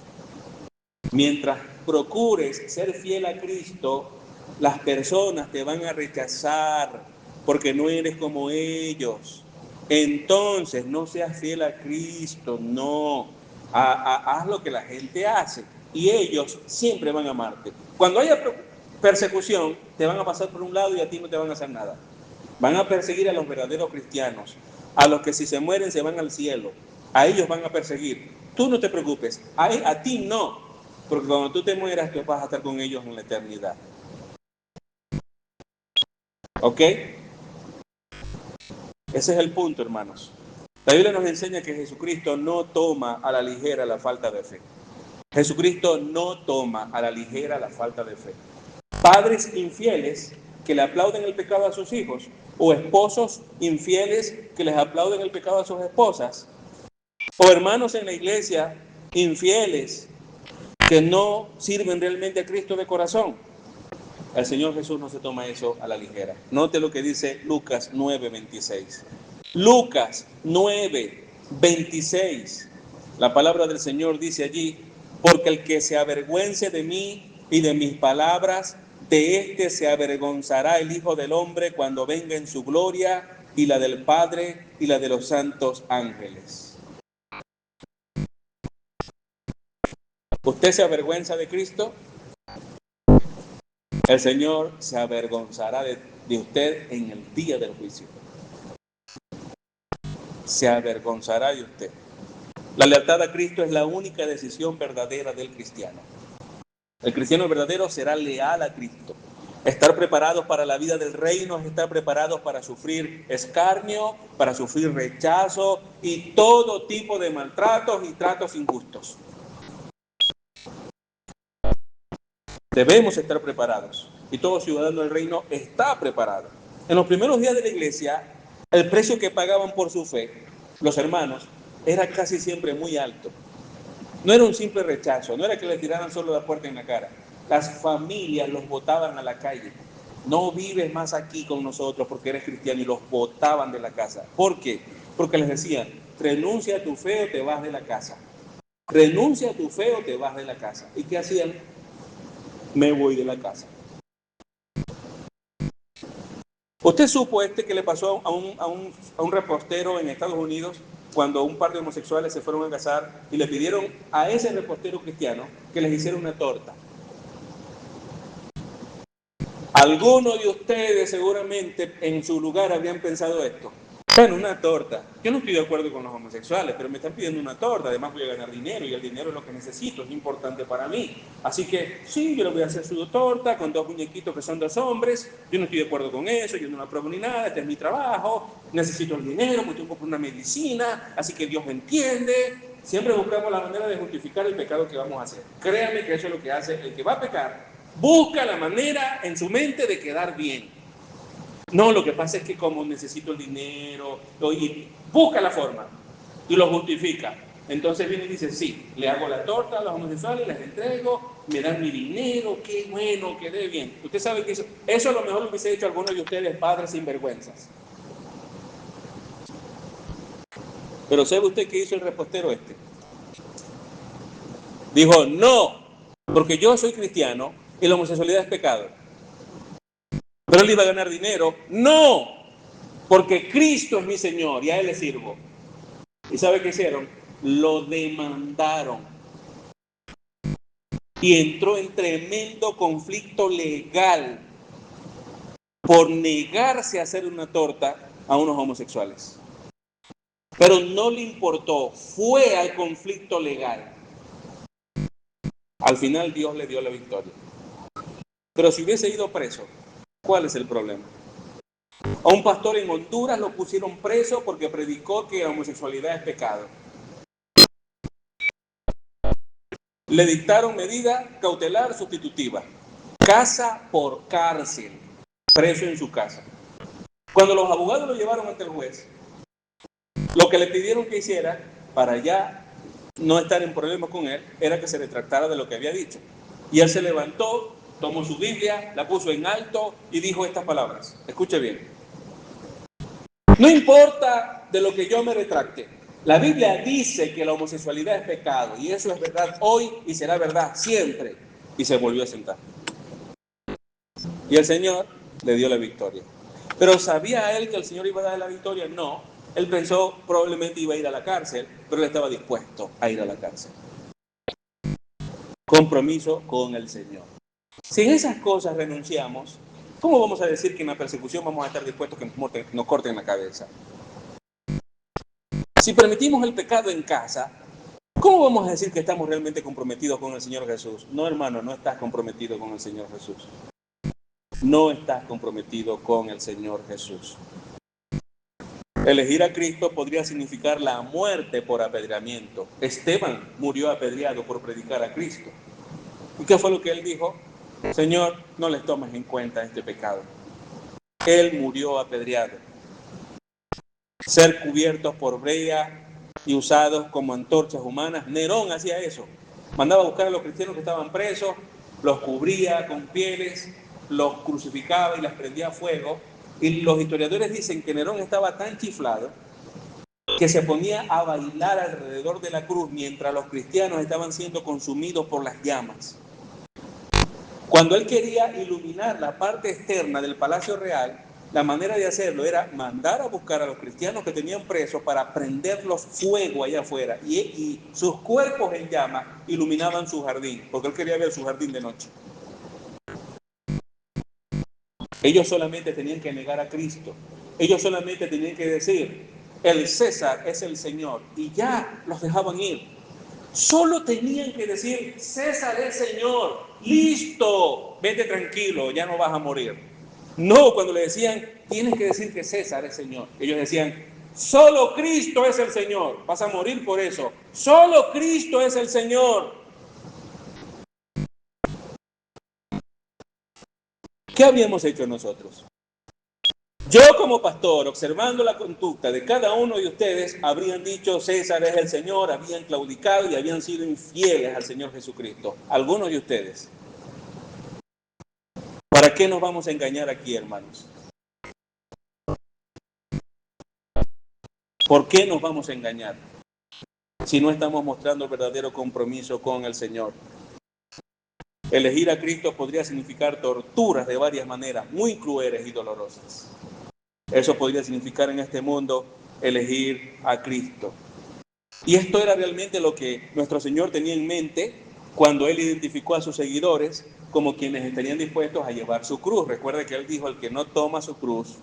Speaker 1: Mientras procures ser fiel a Cristo, las personas te van a rechazar porque no eres como ellos. Entonces, no seas fiel a Cristo, no. Haz lo que la gente hace y ellos siempre van a amarte. Cuando haya persecución, te van a pasar por un lado y a ti no te van a hacer nada. Van a perseguir a los verdaderos cristianos, a los que si se mueren se van al cielo. A ellos van a perseguir. Tú no te preocupes, a ti no, porque cuando tú te mueras, tú vas a estar con ellos en la eternidad. ¿Ok? Ese es el punto, hermanos. La Biblia nos enseña que Jesucristo no toma a la ligera la falta de fe. Jesucristo no toma a la ligera la falta de fe. Padres infieles que le aplauden el pecado a sus hijos, o esposos infieles que les aplauden el pecado a sus esposas, o hermanos en la iglesia infieles que no sirven realmente a Cristo de corazón. El Señor Jesús no se toma eso a la ligera. Note lo que dice Lucas 9:26. Lucas 9:26. La palabra del Señor dice allí: porque el que se avergüence de mí y de mis palabras, de este se avergonzará el Hijo del Hombre cuando venga en su gloria, y la del Padre y la de los santos ángeles. ¿Usted se avergüenza de Cristo? El Señor se avergonzará de usted en el día del juicio. Se avergonzará de usted. La lealtad a Cristo es la única decisión verdadera del cristiano. El cristiano verdadero será leal a Cristo. Estar preparados para la vida del reino es estar preparados para sufrir escarnio, para sufrir rechazo y todo tipo de maltratos y tratos injustos. Debemos estar preparados y todo ciudadano del reino está preparado. En los primeros días de la iglesia, el precio que pagaban por su fe los hermanos era casi siempre muy alto. No era un simple rechazo, no era que le tiraran solo la puerta en la cara. Las familias los botaban a la calle. No vives más aquí con nosotros porque eres cristiano, y los botaban de la casa. ¿Por qué? Porque les decían: renuncia a tu fe o te vas de la casa. Renuncia a tu fe o te vas de la casa. ¿Y qué hacían? Me voy de la casa. ¿Usted supo que le pasó a un repostero en Estados Unidos cuando un par de homosexuales se fueron a casar y le pidieron a ese repostero cristiano que les hiciera una torta? Algunos de ustedes seguramente en su lugar habrían pensado esto: bueno, una torta. Yo no estoy de acuerdo con los homosexuales, pero me están pidiendo una torta. Además voy a ganar dinero y el dinero es lo que necesito, es importante para mí. Así que sí, yo le voy a hacer su torta con 2 muñequitos que son 2 hombres. Yo no estoy de acuerdo con eso, yo no la apruebo ni nada, este es mi trabajo. Necesito el dinero porque tengo que comprar una medicina, así que Dios me entiende. Siempre buscamos la manera de justificar el pecado que vamos a hacer. Créanme que eso es lo que hace el que va a pecar. Busca la manera en su mente de quedar bien. No, lo que pasa es que como necesito el dinero, y busca la forma y lo justifica. Entonces viene y dice: sí, le hago la torta a los homosexuales, les entrego, me dan mi dinero, qué bueno, quedé bien. Usted sabe que eso a lo mejor lo hubiese hecho algunos de ustedes, padres sinvergüenzas. Pero ¿sabe usted qué hizo el repostero este? Dijo: no, porque yo soy cristiano y la homosexualidad es pecado. Pero él iba a ganar dinero. No, porque Cristo es mi Señor y a Él le sirvo. ¿Y sabe qué hicieron? lo demandaron y entró en tremendo conflicto legal por negarse a hacer una torta a unos homosexuales. Pero no le importó, fue al conflicto legal. Al final Dios le dio la victoria. Pero si hubiese ido preso, ¿cuál es el problema? A un pastor en Honduras lo pusieron preso porque predicó que la homosexualidad es pecado. Le dictaron medida cautelar sustitutiva, casa por cárcel, preso en su casa. Cuando los abogados lo llevaron ante el juez, lo que le pidieron que hiciera para ya no estar en problemas con él era que se retractara de lo que había dicho. Y él se levantó, tomó su Biblia, la puso en alto y dijo estas palabras. Escuche bien. No importa de lo que yo me retracte. La Biblia dice que la homosexualidad es pecado y eso es verdad hoy y será verdad siempre. Y se volvió a sentar. Y el Señor le dio la victoria. Pero ¿sabía él que el Señor iba a dar la victoria? No. Él pensó probablemente iba a ir a la cárcel, pero él estaba dispuesto a ir a la cárcel. Compromiso con el Señor. Si en esas cosas renunciamos, ¿cómo vamos a decir que en la persecución vamos a estar dispuestos a que nos corten la cabeza? Si permitimos el pecado en casa, ¿cómo vamos a decir que estamos realmente comprometidos con el Señor Jesús? No, hermano, no estás comprometido con el Señor Jesús. No estás comprometido con el Señor Jesús. Elegir a Cristo podría significar la muerte por apedreamiento. Esteban murió apedreado por predicar a Cristo. ¿Y qué fue lo que él dijo? Señor, no les tomes en cuenta este pecado. Él murió apedreado. Ser cubiertos por brea y usados como antorchas humanas. Nerón hacía eso. Mandaba a buscar a los cristianos que estaban presos, los cubría con pieles, los crucificaba y las prendía a fuego. Y los historiadores dicen que Nerón estaba tan chiflado que se ponía a bailar alrededor de la cruz mientras los cristianos estaban siendo consumidos por las llamas. Cuando él quería iluminar la parte externa del Palacio Real, la manera de hacerlo era mandar a buscar a los cristianos que tenían presos para prenderlos fuego allá afuera y sus cuerpos en llamas iluminaban su jardín, porque él quería ver su jardín de noche. Ellos solamente tenían que negar a Cristo. Ellos solamente tenían que decir, el César es el Señor, y ya los dejaban ir. Solo tenían que decir, César es Señor, listo, vete tranquilo, ya no vas a morir. No, cuando le decían, tienes que decir que César es Señor. Ellos decían, solo Cristo es el Señor, vas a morir por eso. Solo Cristo es el Señor. ¿Qué habíamos hecho nosotros? Yo como pastor, observando la conducta de cada uno de ustedes, habrían dicho César es el Señor, habían claudicado y habían sido infieles al Señor Jesucristo. Algunos de ustedes. ¿Para qué nos vamos a engañar aquí, hermanos? ¿Por qué nos vamos a engañar si no estamos mostrando el verdadero compromiso con el Señor? Elegir a Cristo podría significar torturas de varias maneras, muy crueles y dolorosas. Eso podría significar en este mundo elegir a Cristo. Y esto era realmente lo que nuestro Señor tenía en mente cuando Él identificó a sus seguidores como quienes estarían dispuestos a llevar su cruz. Recuerde que Él dijo, el que no toma su cruz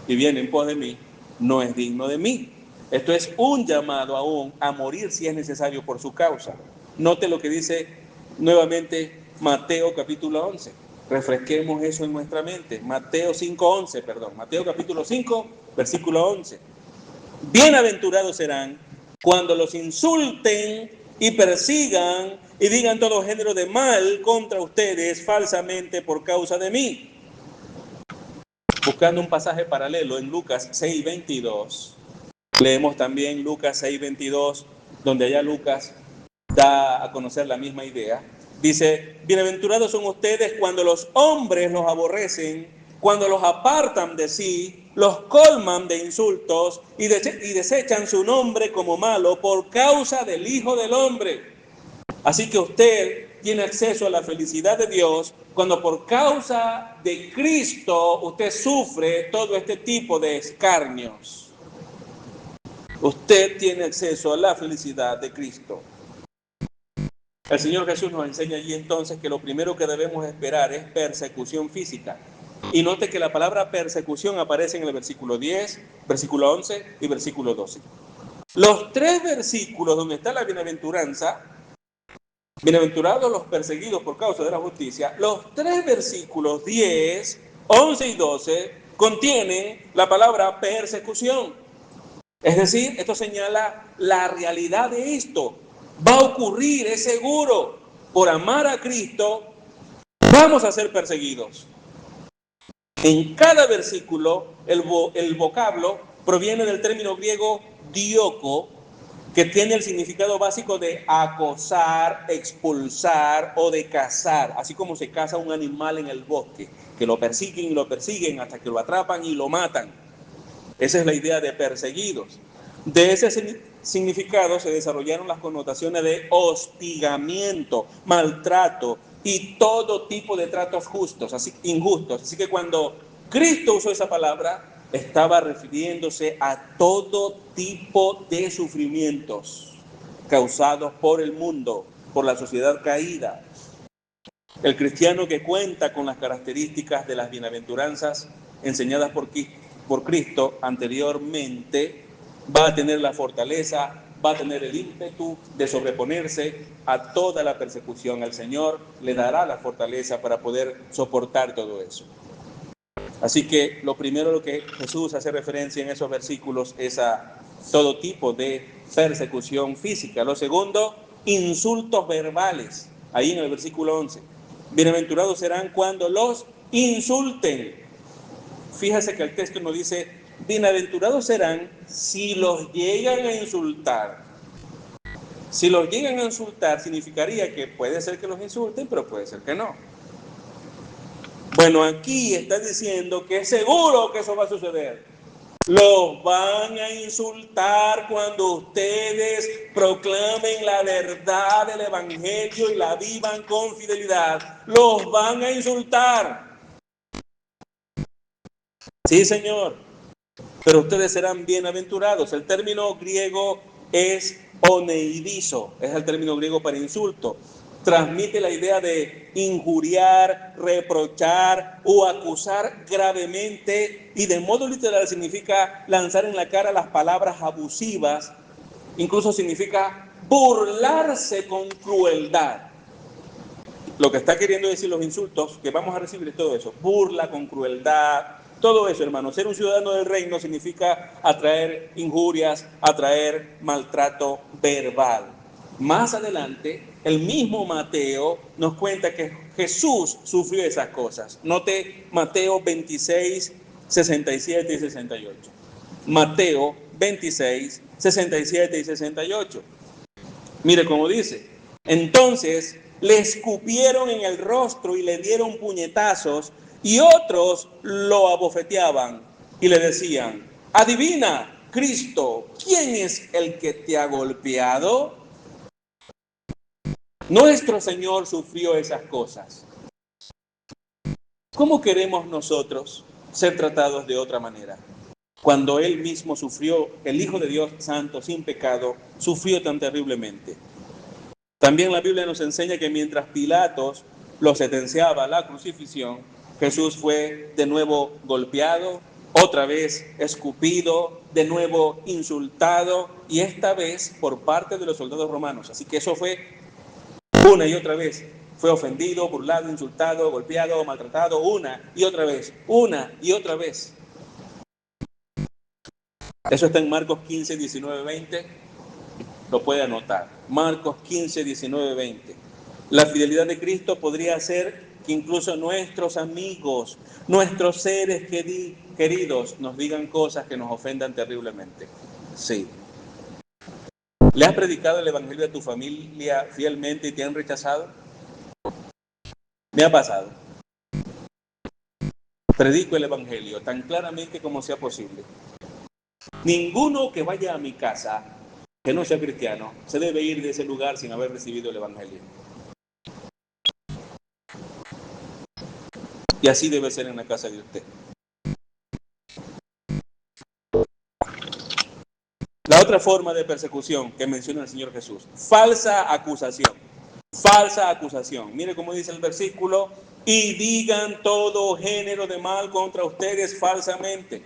Speaker 1: y viene en pos de mí, no es digno de mí. Esto es un llamado aún a morir si es necesario por su causa. Note lo que dice nuevamente Mateo capítulo 11. Refresquemos eso en nuestra mente. Mateo capítulo 5, versículo 11. Bienaventurados serán cuando los insulten y persigan y digan todo género de mal contra ustedes falsamente por causa de mí. Buscando un pasaje paralelo en Lucas 6:22, leemos también Lucas 6:22, donde allá Lucas da a conocer la misma idea. Dice, bienaventurados son ustedes cuando los hombres los aborrecen, cuando los apartan de sí, los colman de insultos y desechan su nombre como malo por causa del Hijo del Hombre. Así que usted tiene acceso a la felicidad de Dios cuando por causa de Cristo usted sufre todo este tipo de escarnios. Usted tiene acceso a la felicidad de Cristo. El Señor Jesús nos enseña allí entonces que lo primero que debemos esperar es persecución física. Y note que la palabra persecución aparece en el versículo 10, versículo 11 y versículo 12. Los tres versículos donde está la bienaventuranza, bienaventurados los perseguidos por causa de la justicia, los tres versículos 10, 11 y 12 contienen la palabra persecución. Es decir, esto señala la realidad de esto. Va a ocurrir, es seguro. Por amar a Cristo, vamos a ser perseguidos. En cada versículo, el vocablo proviene del término griego dioko, que tiene el significado básico de acosar, expulsar o de cazar, así como se caza un animal en el bosque, que lo persiguen hasta que lo atrapan y lo matan. Esa es la idea de perseguidos. De ese significado se desarrollaron las connotaciones de hostigamiento, maltrato y todo tipo de tratos injustos. Así que cuando Cristo usó esa palabra, estaba refiriéndose a todo tipo de sufrimientos causados por el mundo, por la sociedad caída. El cristiano que cuenta con las características de las bienaventuranzas enseñadas por Cristo anteriormente, va a tener la fortaleza, va a tener el ímpetu de sobreponerse a toda la persecución. El Señor le dará la fortaleza para poder soportar todo eso. Así que lo primero a lo que Jesús hace referencia en esos versículos es a todo tipo de persecución física. Lo segundo, insultos verbales. Ahí en el versículo 11. Bienaventurados serán cuando los insulten. Fíjese que el texto nos dice, bienaventurados serán si los llegan a insultar. Si los llegan a insultar, significaría que puede ser que los insulten, pero puede ser que no. Bueno, aquí está diciendo que es seguro que eso va a suceder. Los van a insultar cuando ustedes proclamen la verdad del Evangelio y la vivan con fidelidad. Los van a insultar. Sí, Señor. Pero ustedes serán bienaventurados. El término griego es oneidizo, es el término griego para insulto. Transmite la idea de injuriar, reprochar o acusar gravemente, y de modo literal significa lanzar en la cara las palabras abusivas, incluso significa burlarse con crueldad. Lo que está queriendo decir los insultos que vamos a recibir es todo eso, burla con crueldad, todo eso, hermano. Ser un ciudadano del reino significa atraer injurias, atraer maltrato verbal. Más adelante, el mismo Mateo nos cuenta que Jesús sufrió esas cosas. Note Mateo 26, 67 y 68. Mateo 26, 67 y 68. Mire cómo dice. Entonces le escupieron en el rostro y le dieron puñetazos, y otros lo abofeteaban y le decían, adivina, Cristo, ¿quién es el que te ha golpeado? Nuestro Señor sufrió esas cosas. ¿Cómo queremos nosotros ser tratados de otra manera? Cuando Él mismo sufrió, el Hijo de Dios Santo, sin pecado, sufrió tan terriblemente. También la Biblia nos enseña que mientras Pilatos lo sentenciaba a la crucifixión, Jesús fue de nuevo golpeado, otra vez escupido, de nuevo insultado, y esta vez por parte de los soldados romanos. Así que eso fue una y otra vez. Fue ofendido, burlado, insultado, golpeado, maltratado, una y otra vez. Eso está en Marcos 15, 19, 20. Lo puede anotar. Marcos 15, 19, 20. La fidelidad de Cristo podría hacer que incluso nuestros amigos, nuestros seres queridos nos digan cosas que nos ofendan terriblemente. Sí. ¿Le has predicado el Evangelio a tu familia fielmente y te han rechazado? Me ha pasado. Predico el Evangelio tan claramente como sea posible. Ninguno que vaya a mi casa que no sea cristiano se debe ir de ese lugar sin haber recibido el Evangelio. Y así debe ser en la casa de usted. La otra Otra forma de persecución que menciona el Señor Jesús, falsa acusación. Falsa acusación. Mire cómo dice el versículo, y digan todo género de mal contra ustedes falsamente.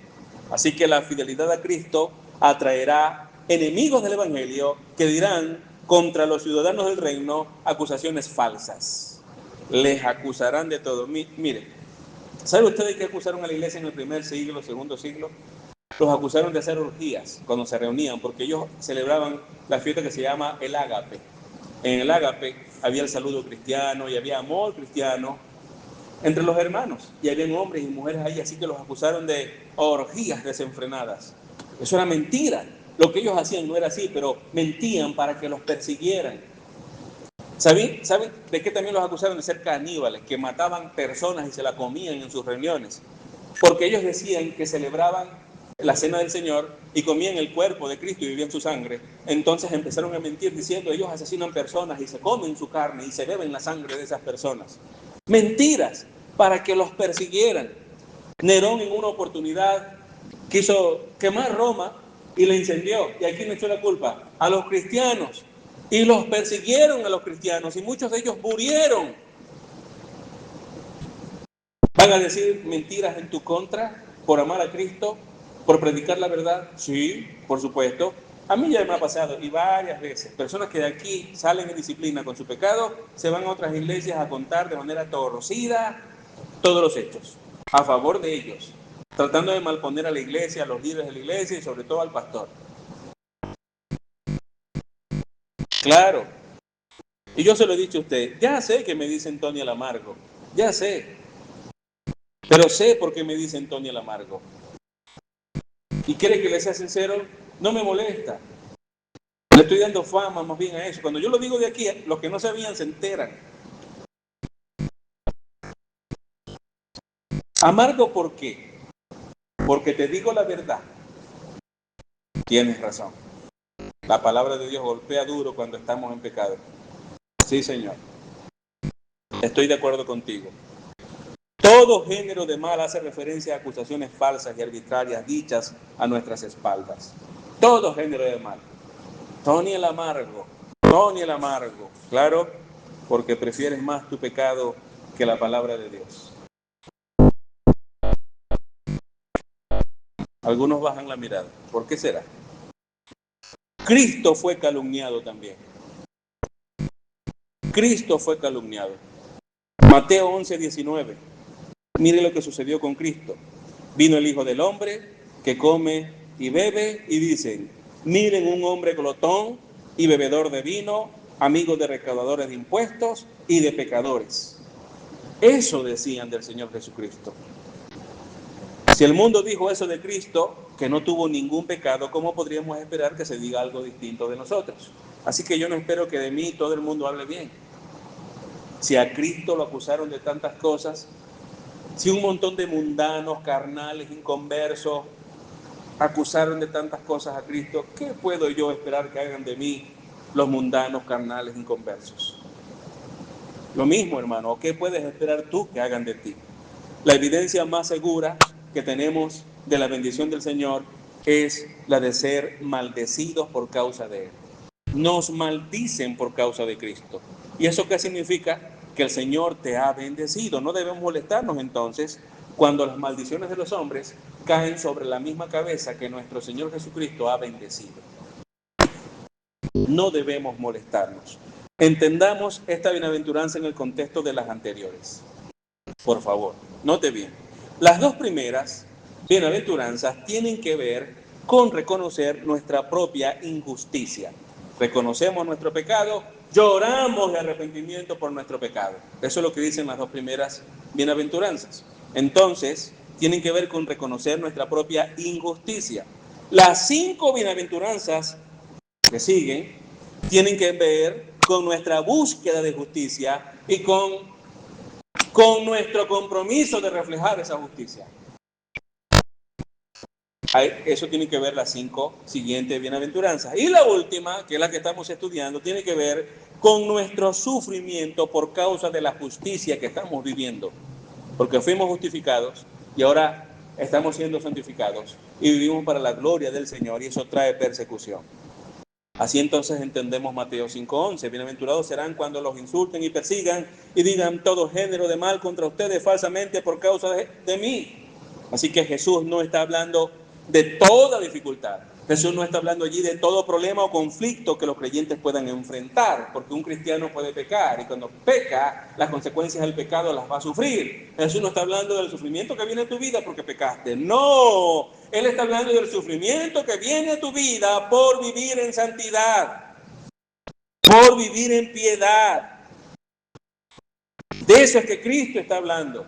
Speaker 1: Así que la fidelidad a Cristo atraerá enemigos del Evangelio que dirán contra los ciudadanos del reino acusaciones falsas. Les acusarán de todo. Mire, ¿sabe ustedes qué acusaron a la iglesia en el primer siglo, segundo siglo? Los acusaron de hacer orgías cuando se reunían, porque ellos celebraban la fiesta que se llama el ágape. En el ágape había el saludo cristiano y había amor cristiano entre los hermanos, y habían hombres y mujeres ahí, así que los acusaron de orgías desenfrenadas. Eso era mentira. Lo que ellos hacían no era así, pero mentían para que los persiguieran. ¿Saben de qué también los acusaron? De ser caníbales, que mataban personas y se la comían en sus reuniones, porque ellos decían que celebraban la cena del Señor y comían el cuerpo de Cristo y vivían su sangre. Entonces empezaron a mentir diciendo, ellos asesinan personas y se comen su carne y se beben la sangre de esas personas. Mentiras para que los persiguieran. Nerón en una oportunidad quiso quemar Roma y la incendió. ¿Y a quién le echó la culpa? A los cristianos. Y los persiguieron a los cristianos y muchos de ellos murieron. ¿Van a decir mentiras en tu contra por amar a Cristo, por predicar la verdad? Sí, por supuesto. A mí ya me ha pasado, y varias veces, personas que de aquí salen en disciplina con su pecado, se van a otras iglesias a contar de manera torcida todos los hechos, a favor de ellos, tratando de malponer a la iglesia, a los líderes de la iglesia y sobre todo al pastor. Claro, y yo se lo he dicho a usted, ya sé que me dicen Tony el Amargo, ya sé, pero sé por qué me dicen Tony el Amargo. ¿Y quiere que le sea sincero? No me molesta. Le estoy dando fama más bien a eso. Cuando yo lo digo de aquí, los que no sabían se enteran. Amargo, ¿por qué? Porque te digo la verdad. Tienes razón. La palabra de Dios golpea duro cuando estamos en pecado. Sí, Señor. Estoy de acuerdo contigo. Todo género de mal hace referencia a acusaciones falsas y arbitrarias dichas a nuestras espaldas. Todo género de mal. Tony el Amargo. Tony el Amargo. Claro, porque prefieres más tu pecado que la palabra de Dios. Algunos bajan la mirada. ¿Por qué será? Cristo fue calumniado también. Cristo fue calumniado. Mateo 11:19. Mire lo que sucedió con Cristo. Vino el Hijo del Hombre que come y bebe y dicen, miren un hombre glotón y bebedor de vino, amigo de recaudadores de impuestos y de pecadores. Eso decían del Señor Jesucristo. Si el mundo dijo eso de Cristo, que no tuvo ningún pecado, ¿cómo podríamos esperar que se diga algo distinto de nosotros? Así que yo no espero que de mí todo el mundo hable bien. Si a Cristo lo acusaron de tantas cosas, si un montón de mundanos, carnales, inconversos, acusaron de tantas cosas a Cristo, ¿qué puedo yo esperar que hagan de mí los mundanos, carnales, inconversos? Lo mismo, hermano, ¿qué puedes esperar tú que hagan de ti? La evidencia más segura que tenemos de la bendición del Señor es la de ser maldecidos por causa de Él. Nos maldicen por causa de Cristo. ¿Y eso qué significa? Que el Señor te ha bendecido. No debemos molestarnos entonces cuando las maldiciones de los hombres caen sobre la misma cabeza que nuestro Señor Jesucristo ha bendecido. No debemos molestarnos. Entendamos esta bienaventuranza en el contexto de las anteriores. Por favor, note bien. Las dos primeras bienaventuranzas tienen que ver con reconocer nuestra propia injusticia. Reconocemos nuestro pecado, lloramos de arrepentimiento por nuestro pecado. Eso es lo que dicen las dos primeras bienaventuranzas. Entonces, tienen que ver con reconocer nuestra propia injusticia. Las 5 bienaventuranzas que siguen tienen que ver con nuestra búsqueda de justicia y con nuestro compromiso de reflejar esa justicia. Eso tiene que ver las 5 siguientes bienaventuranzas. Y la última, que es la que estamos estudiando, tiene que ver con nuestro sufrimiento por causa de la justicia que estamos viviendo. Porque fuimos justificados y ahora estamos siendo santificados y vivimos para la gloria del Señor, y eso trae persecución. Así entonces entendemos Mateo 5:11. Bienaventurados serán cuando los insulten y persigan y digan todo género de mal contra ustedes falsamente por causa de mí. Así que Jesús no está hablando de toda dificultad. Jesús no está hablando allí de todo problema o conflicto que los creyentes puedan enfrentar, porque un cristiano puede pecar y cuando peca, las consecuencias del pecado las va a sufrir. Jesús no está hablando del sufrimiento que viene a tu vida porque pecaste. No, Él está hablando del sufrimiento que viene a tu vida por vivir en santidad, por vivir en piedad. De eso es que Cristo está hablando.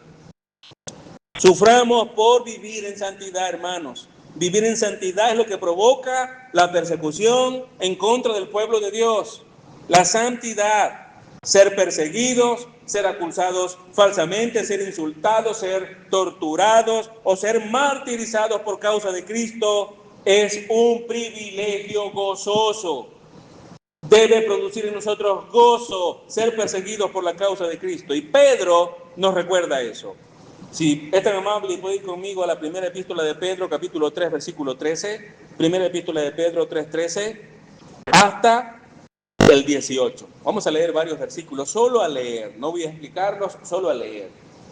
Speaker 1: Suframos por vivir en santidad, hermanos. Vivir en santidad es lo que provoca la persecución en contra del pueblo de Dios. La santidad, ser perseguidos, ser acusados falsamente, ser insultados, ser torturados o ser martirizados por causa de Cristo es un privilegio gozoso. Debe producir en nosotros gozo ser perseguidos por la causa de Cristo. Y Pedro nos recuerda eso. Si es tan amable y puede ir conmigo a la primera epístola de Pedro, capítulo 3, versículo 13. Primera epístola de Pedro 3:13 hasta el 18. Vamos a leer varios versículos, solo a leer. No voy a explicarlos, solo a leer.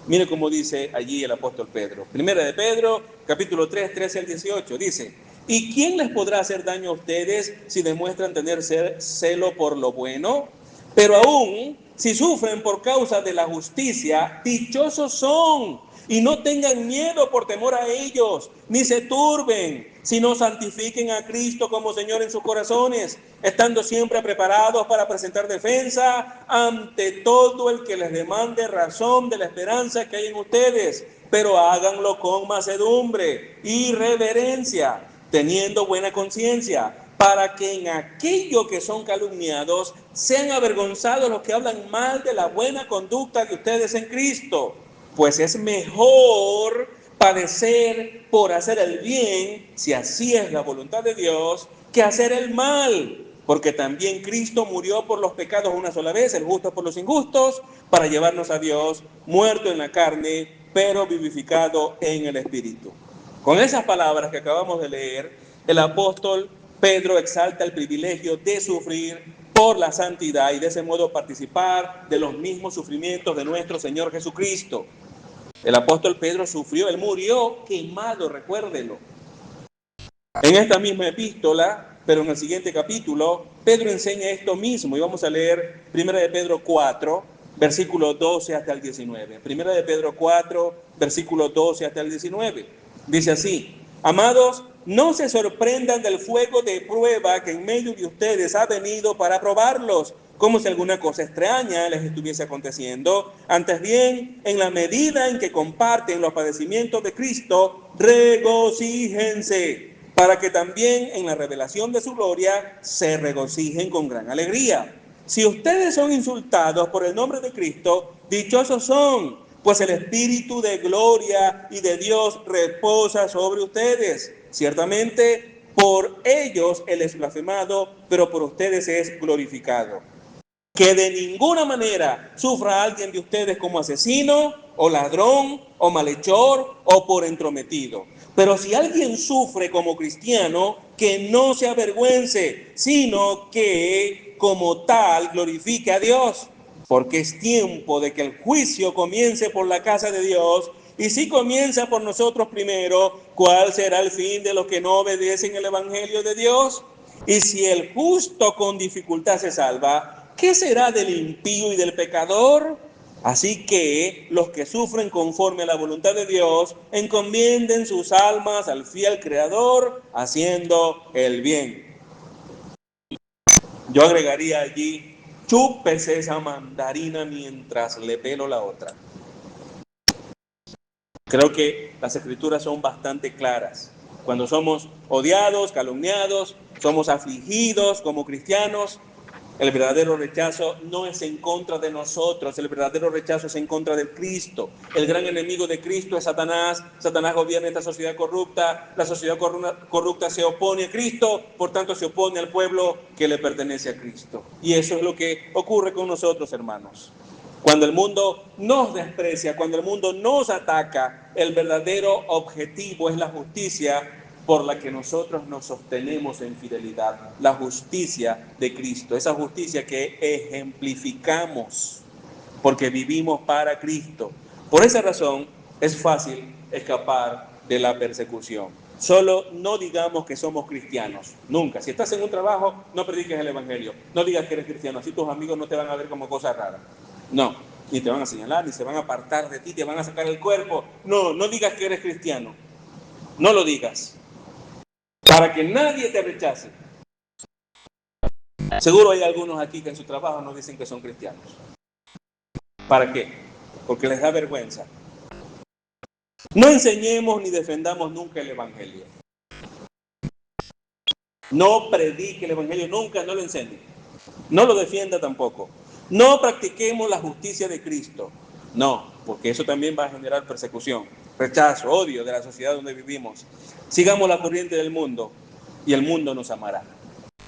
Speaker 1: Mire cómo dice allí el apóstol Pedro. Primera de Pedro, capítulo 3, 13 al 18. Dice: ¿y quién les podrá hacer daño a ustedes si demuestran tener celo por lo bueno? Pero aún, si sufren por causa de la justicia, dichosos son. Y no tengan miedo por temor a ellos, ni se turben, sino santifiquen a Cristo como Señor en sus corazones, estando siempre preparados para presentar defensa ante todo el que les demande razón de la esperanza que hay en ustedes, pero háganlo con mansedumbre y reverencia, teniendo buena conciencia, para que en aquello que son calumniados sean avergonzados los que hablan mal de la buena conducta de ustedes en Cristo. Pues es mejor padecer por hacer el bien, si así es la voluntad de Dios, que hacer el mal. Porque también Cristo murió por los pecados una sola vez, el justo por los injustos, para llevarnos a Dios, muerto en la carne, pero vivificado en el Espíritu. Con esas palabras que acabamos de leer, el apóstol Pedro exalta el privilegio de sufrir por la santidad y de ese modo participar de los mismos sufrimientos de nuestro Señor Jesucristo. El apóstol Pedro sufrió, él murió quemado, recuérdelo. En esta misma epístola, pero en el siguiente capítulo, Pedro enseña esto mismo y vamos a leer 1 de Pedro 4, versículo 12 hasta el 19. 1 de Pedro 4, versículo 12 hasta el 19. Dice así: amados, no se sorprendan del fuego de prueba que en medio de ustedes ha venido para probarlos, como si alguna cosa extraña les estuviese aconteciendo. Antes bien, en la medida en que comparten los padecimientos de Cristo, regocíjense, para que también en la revelación de su gloria se regocijen con gran alegría. Si ustedes son insultados por el nombre de Cristo, dichosos son, pues el Espíritu de gloria y de Dios reposa sobre ustedes. Ciertamente, por ellos Él es blasfemado, pero por ustedes es glorificado. Que de ninguna manera sufra alguien de ustedes como asesino, o ladrón, o malhechor, o por entrometido. Pero si alguien sufre como cristiano, que no se avergüence, sino que como tal glorifique a Dios. Porque es tiempo de que el juicio comience por la casa de Dios. Y si comienza por nosotros primero, ¿cuál será el fin de los que no obedecen el evangelio de Dios? Y si el justo con dificultad se salva, ¿qué será del impío y del pecador? Así que los que sufren conforme a la voluntad de Dios, encomienden sus almas al fiel Creador, haciendo el bien. Yo agregaría allí: chúpese esa mandarina mientras le pelo la otra. Creo que las escrituras son bastante claras. Cuando somos odiados, calumniados, somos afligidos como cristianos, el verdadero rechazo no es en contra de nosotros, el verdadero rechazo es en contra de Cristo. El gran enemigo de Cristo es Satanás. Satanás gobierna esta sociedad corrupta. La sociedad corrupta se opone a Cristo, por tanto se opone al pueblo que le pertenece a Cristo. Y eso es lo que ocurre con nosotros, hermanos. Cuando el mundo nos desprecia, cuando el mundo nos ataca, el verdadero objetivo es la justicia por la que nosotros nos sostenemos en fidelidad, la justicia de Cristo, esa justicia que ejemplificamos porque vivimos para Cristo. Por esa razón es fácil escapar de la persecución. Solo no digamos que somos cristianos, nunca. Si estás en un trabajo, no prediques el evangelio, no digas que eres cristiano, así tus amigos no te van a ver como cosa rara. No, ni te van a señalar, ni se van a apartar de ti, te van a sacar el cuerpo. No, no digas que eres cristiano, no lo digas, para que nadie te rechace. Seguro hay algunos aquí que en su trabajo no dicen que son cristianos. ¿Para qué? Porque les da vergüenza. No enseñemos ni defendamos nunca el evangelio. No predique el evangelio nunca, no lo enseñe. No lo defienda tampoco. No practiquemos la justicia de Cristo. No, porque eso también va a generar persecución, rechazo, odio de la sociedad donde vivimos. Sigamos la corriente del mundo y el mundo nos amará.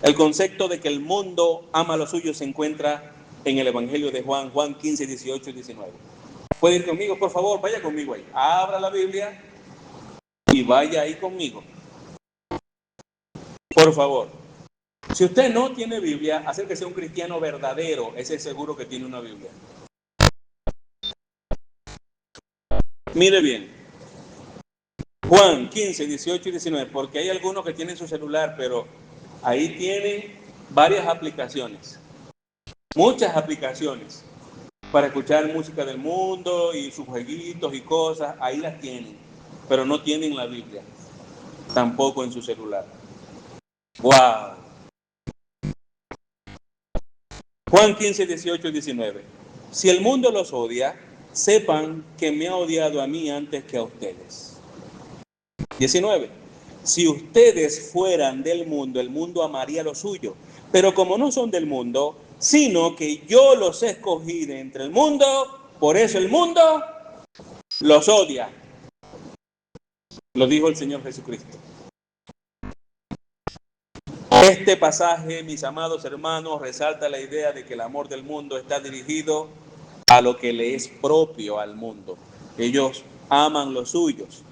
Speaker 1: El concepto de que el mundo ama a los suyos se encuentra en el Evangelio de Juan, Juan 15, 18 y 19. ¿Puede ir conmigo? Por favor, vaya conmigo ahí. Abra la Biblia y vaya ahí conmigo. Por favor. Si usted no tiene Biblia, acérquese a un cristiano verdadero. Ese es seguro que tiene una Biblia. Mire bien. Juan 15, 18 y 19. Porque hay algunos que tienen su celular, pero ahí tienen varias aplicaciones. Muchas aplicaciones. Para escuchar música del mundo y sus jueguitos y cosas. Ahí las tienen. Pero no tienen la Biblia. Tampoco en su celular. ¡Wow! Juan 15, 18 y 19. Si el mundo los odia, sepan que me ha odiado a mí antes que a ustedes. 19. Si ustedes fueran del mundo, el mundo amaría lo suyo. Pero como no son del mundo, sino que yo los escogí de entre el mundo, por eso el mundo los odia. Lo dijo el Señor Jesucristo. Este pasaje, mis amados hermanos, resalta la idea de que el amor del mundo está dirigido a lo que le es propio al mundo. Ellos aman los suyos.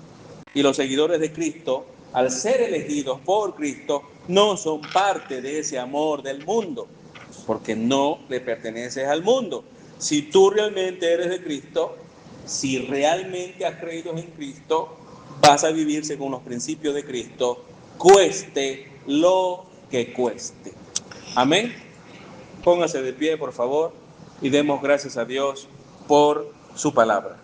Speaker 1: Y los seguidores de Cristo, al ser elegidos por Cristo, no son parte de ese amor del mundo, porque no le perteneces al mundo. Si tú realmente eres de Cristo, si realmente has creído en Cristo, vas a vivir según los principios de Cristo, cueste lo que cueste. Amén. Póngase de pie, por favor, y demos gracias a Dios por su palabra.